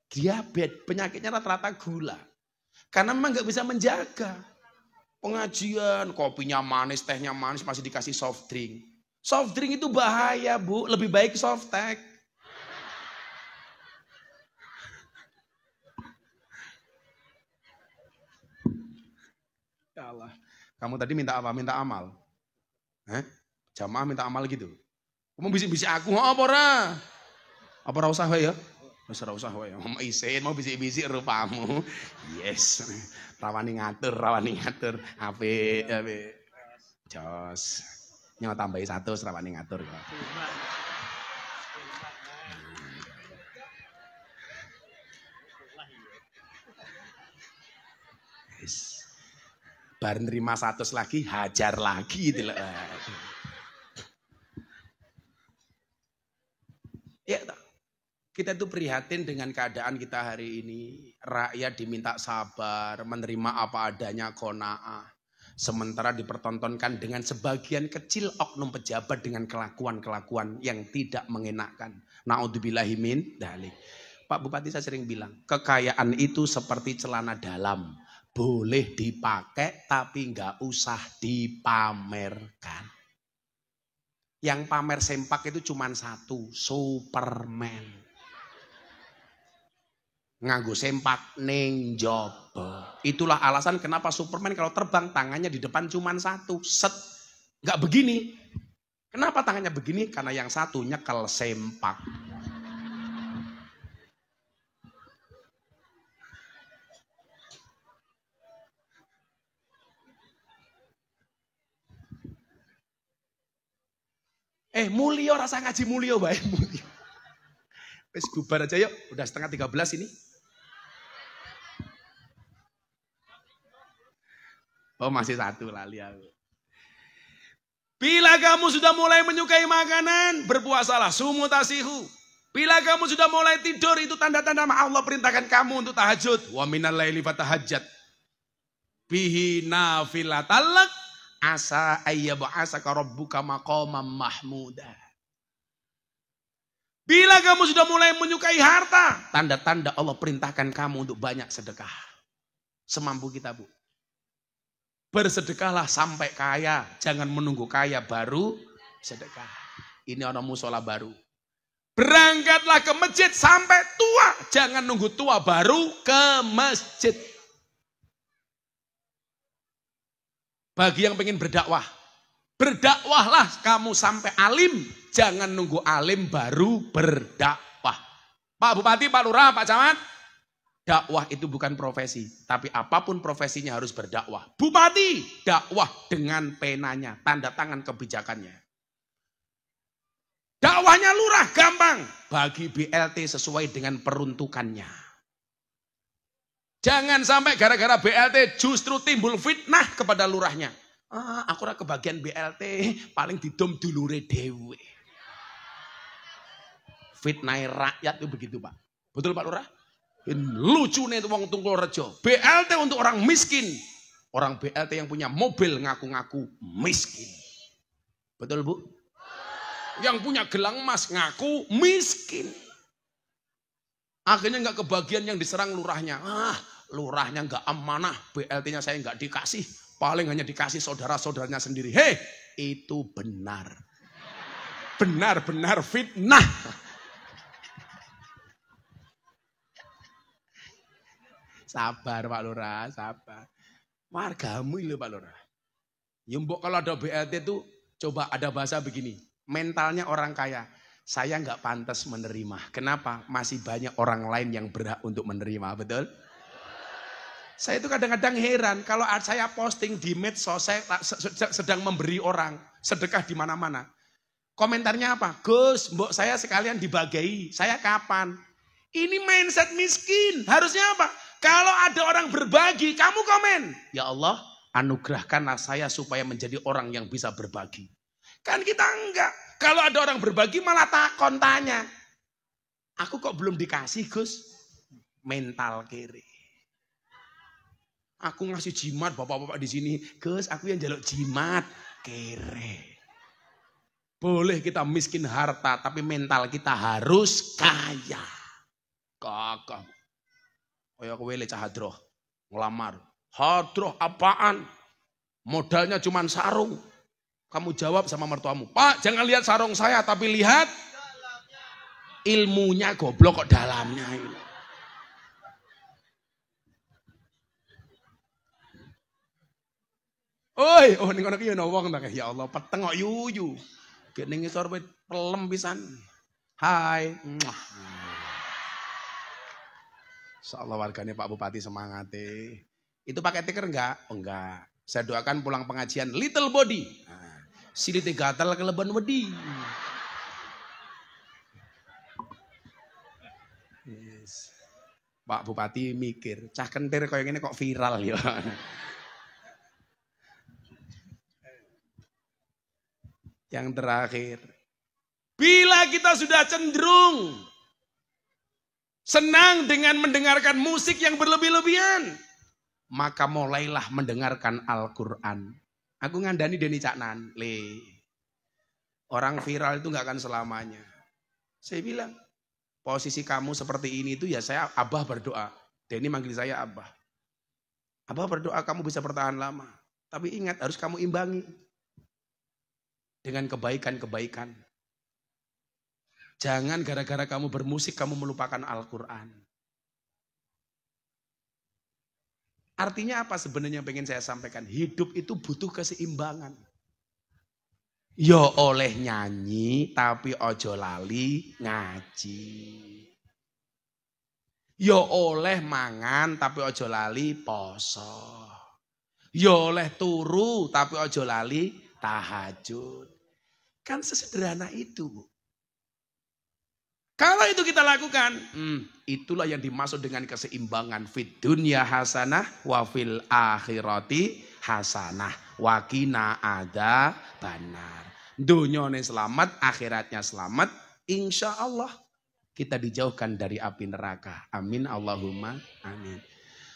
diabetes. Penyakitnya rata-rata gula. Karena memang gak bisa menjaga. Pengajian, kopinya manis, tehnya manis, masih dikasih soft drink. Soft drink itu bahaya Bu. Lebih baik soft tech. Ya Allah. Kamu tadi minta apa? Minta amal. Jamaah minta amal gitu. Kamu bisik-bisik aku, apa ora? Apa ora usah wae ya? Wis ora usah wae. Mau isin, mau bisik-bisik rupamu. Yes. Rawani ngatur. Apik. Jos. Nyawa tambahi 100 rawani ngatur ya. Yes. Bar nerima 100 lagi, hajar lagi gitu loh. Ya, kita itu prihatin dengan keadaan kita hari ini. Rakyat diminta sabar, menerima apa adanya qanaah. Sementara dipertontonkan dengan sebagian kecil oknum pejabat dengan kelakuan-kelakuan yang tidak mengenakan. Na'udzubillahi min dzalik. Pak Bupati saya sering bilang, kekayaan itu seperti celana dalam. Boleh dipakai tapi nggak usah dipamerkan. Yang pamer sempak itu cuma 1, Superman. Nganggo sempak ning njaba. Itulah alasan kenapa Superman kalau terbang tangannya di depan cuma 1, set. Nggak begini. Kenapa tangannya begini? Karena yang 1 nyekel sempak. Mulio rasa ngaji mulio bae mulio. Wis bubar aja yuk, udah setengah 13 ini. Oh masih 1 lali aku. Bila kamu sudah mulai menyukai makanan, berpuasalah, sumu tasihu. Bila kamu sudah mulai tidur, itu tanda-tanda Allah perintahkan kamu untuk tahajud. Wa minal laili fatahajjat bihi nafilatalak asa ayyab'asaka rabbuka maqaman mahmuda. Bila kamu sudah mulai menyukai harta, tanda-tanda Allah perintahkan kamu untuk banyak sedekah. Semampu kita Bu. Bersedekahlah sampai kaya, jangan menunggu kaya baru sedekah. Ini orang musola baru. Berangkatlah ke masjid sampai tua. Jangan nunggu tua baru ke masjid. Bagi yang pengen berdakwah, berdakwahlah kamu sampai alim. Jangan nunggu alim baru berdakwah. Pak Bupati, Pak Lurah, Pak Camat, dakwah itu bukan profesi. Tapi apapun profesinya harus berdakwah. Bupati, dakwah dengan penanya, tanda tangan kebijakannya. Dakwahnya lurah, gampang. Bagi BLT sesuai dengan peruntukannya. Jangan sampai gara-gara BLT justru timbul fitnah kepada lurahnya. Aku ora kebagian BLT, paling didom dulure dhewe. Fitnah rakyat itu begitu, Pak. Betul, Pak Lurah? Lucu nih wong Tungkulrejo. BLT untuk orang miskin. Orang BLT yang punya mobil ngaku-ngaku miskin. Betul, Bu? Yang punya gelang emas ngaku miskin. Akhirnya nggak kebagian yang diserang lurahnya. Lurahnya nggak amanah, BLT-nya saya nggak dikasih. Paling hanya dikasih saudara-saudaranya sendiri. Hei, itu benar. Benar-benar fitnah. Sabar Pak Lurah, sabar. Wargamu itu Pak Lurah. Ya mbok kalau ada BLT itu coba ada bahasa begini. Mentalnya orang kaya, saya nggak pantas menerima. Kenapa? Masih banyak orang lain yang berhak untuk menerima, betul? Saya itu kadang-kadang heran kalau saya posting di medsos, saya sedang memberi orang sedekah di mana-mana. Komentarnya apa? Gus, mbok saya sekalian dibagai. Saya kapan? Ini mindset miskin. Harusnya apa? Kalau ada orang berbagi, kamu komen. Ya Allah, anugerahkanlah saya supaya menjadi orang yang bisa berbagi. Kan kita enggak. Kalau ada orang berbagi malah takon tanya. Aku kok belum dikasih Gus? Mental kiri. Aku ngasih jimat bapak-bapak di sini. Gus, aku yang jaluk jimat. Kere. Boleh kita miskin harta, tapi mental kita harus kaya. Kakak. Kayak kowe le cah hadroh. Ngelamar. Hadroh apaan? Modalnya cuma sarung. Kamu jawab sama mertuamu, Pak jangan lihat sarung saya tapi lihat ilmunya goblok kok dalamnya ini. Oi, oh ning kono ki ono wong ta ya Allah peteng kok yuyu. Gek ning ngisor pelem pisan. Hai. Insyaallah wargane Pak Bupati semangat Itu pakai tiker enggak? Oh, enggak. Saya doakan pulang pengajian little body. Silite gatal keleban wedi. Yes. Pak Bupati mikir, cah kentir kayak gini kok viral ya. Yang terakhir, bila kita sudah cenderung senang dengan mendengarkan musik yang berlebih-lebihan, maka mulailah mendengarkan Al-Quran. Aku ngandani Deni Caknan, orang viral itu nggak akan selamanya. Saya bilang, posisi kamu seperti ini itu ya saya Abah berdoa. Deni manggil saya Abah. Abah berdoa kamu bisa bertahan lama. Tapi ingat harus kamu imbangi dengan kebaikan-kebaikan. Jangan gara-gara kamu bermusik kamu melupakan Al-Quran. Artinya apa sebenarnya yang pengen saya sampaikan? Hidup itu butuh keseimbangan. Ya oleh nyanyi tapi ojo lali ngaji. Ya oleh mangan tapi ojo lali poso. Ya oleh turu tapi ojo lali tahajud. Kan sesederhana itu. Kalau itu kita lakukan, itulah yang dimaksud dengan keseimbangan. Fid dunya hasanah wa fil akhirati hasanah wa qina adzabannar. Dunyane selamat, akhiratnya selamat. Insya Allah kita dijauhkan dari api neraka. Amin Allahumma amin.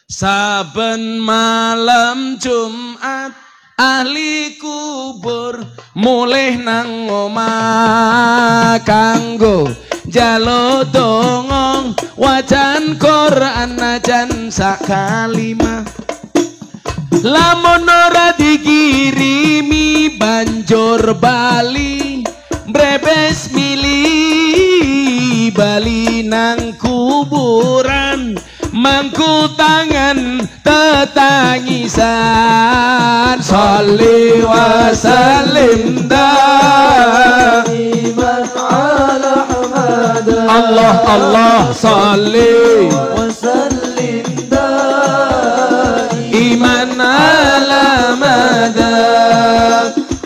Saben malam Jumat ahli kubur mulih nang omah kanggo jalo dongong wajan Quran najan sakalima lamun ora dikirimi banjur bali brebes milih bali nang kuburan mangku tangan tetangisan sholli wa sallim daiman ala Ahmad Allah Allah sholli wa sallim daiman ala Ahmad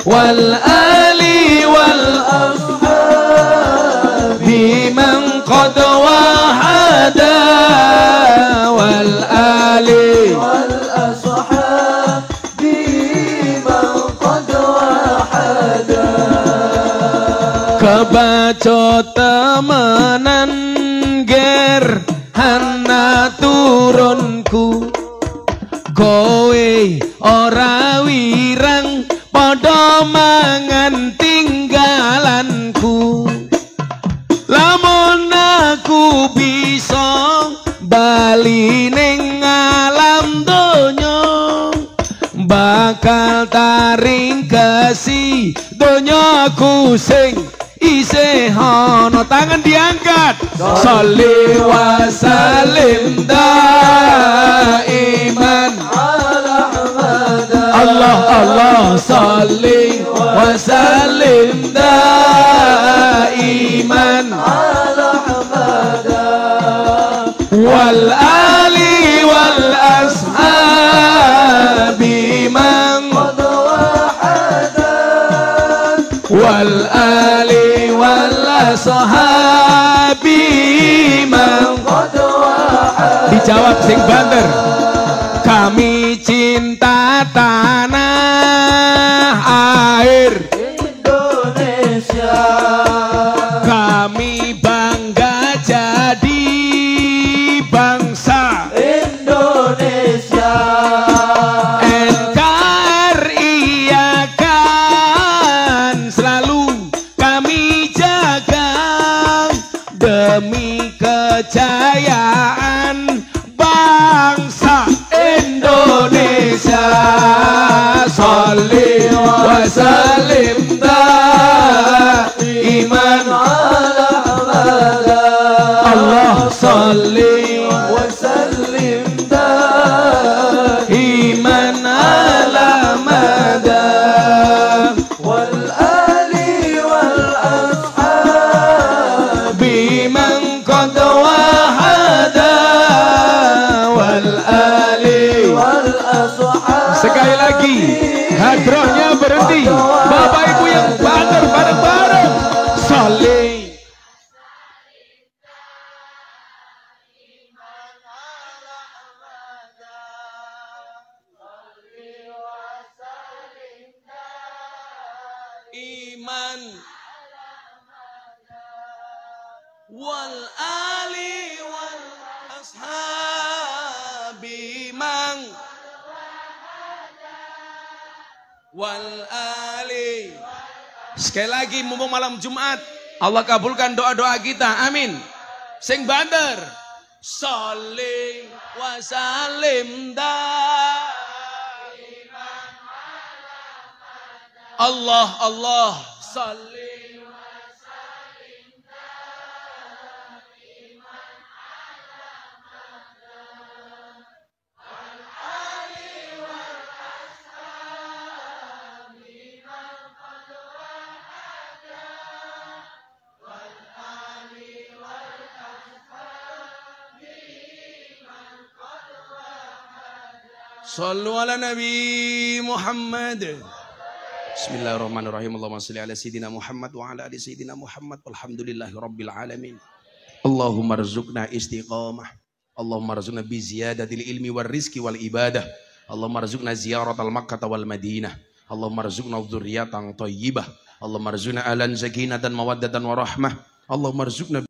wal ali wal ashab biman qad wahada wal ali wal ashab biman qad wahada kebaca temenan ger hana turunku kowe ora wirang padha mangan tinggalanku lamun aku bisa bali ning alam donya bakal taring kesi donyaku sing isih ana tangan diangkat sholli wa sallim daiman Allah Allah salli wa sallim daiman ala Ahmad wal ali wal ashabi man qad wahada wal ali wal ashabi man qad wahada dijawab sing banter kami cinta tanah air Indonesia kami bangga jadi bangsa Indonesia NKRI akan selalu kami jaga demi kejayaan bangsa Indonesia sholli wa sallim daiman ala Ahmad Allah sholli wa sallim daiman ala Ahmad wal ali wal ashabi man qad wahada wal ali wal ashab sekali lagi hadrohnya berhenti Bapak Ibu yang banter bareng-bareng sholli iman wal ali wal ashabi man wal ali. Sekali lagi mumpung malam Jumat Allah kabulkan doa-doa kita amin sing banter sholli wa sallim Allah Allah salli wa sallim daiman wal ali wal ashabi man qad wahada wal ali wal ashabi man qad wahada sallu ala nabi Muhammad. Bismillahirrahmanirrahim. Allahumma shalli ala sayyidina Muhammad wa ala ali sayyidina Muhammad. Walhamdulillahi rabbil alamin. Allahumma rzuqna istiqamah. Allahumma rzuqna bi ziyadatil ilmi war rizqi wal ibadah. Allahumma rzuqna ziyaratal Makkah wal Madinah. Allahumma rzuqna dzurriyyatan thayyibah. Allahumma rzuqna alan sakinatan mawaddatan wa rahmah. Allahumma rzuqna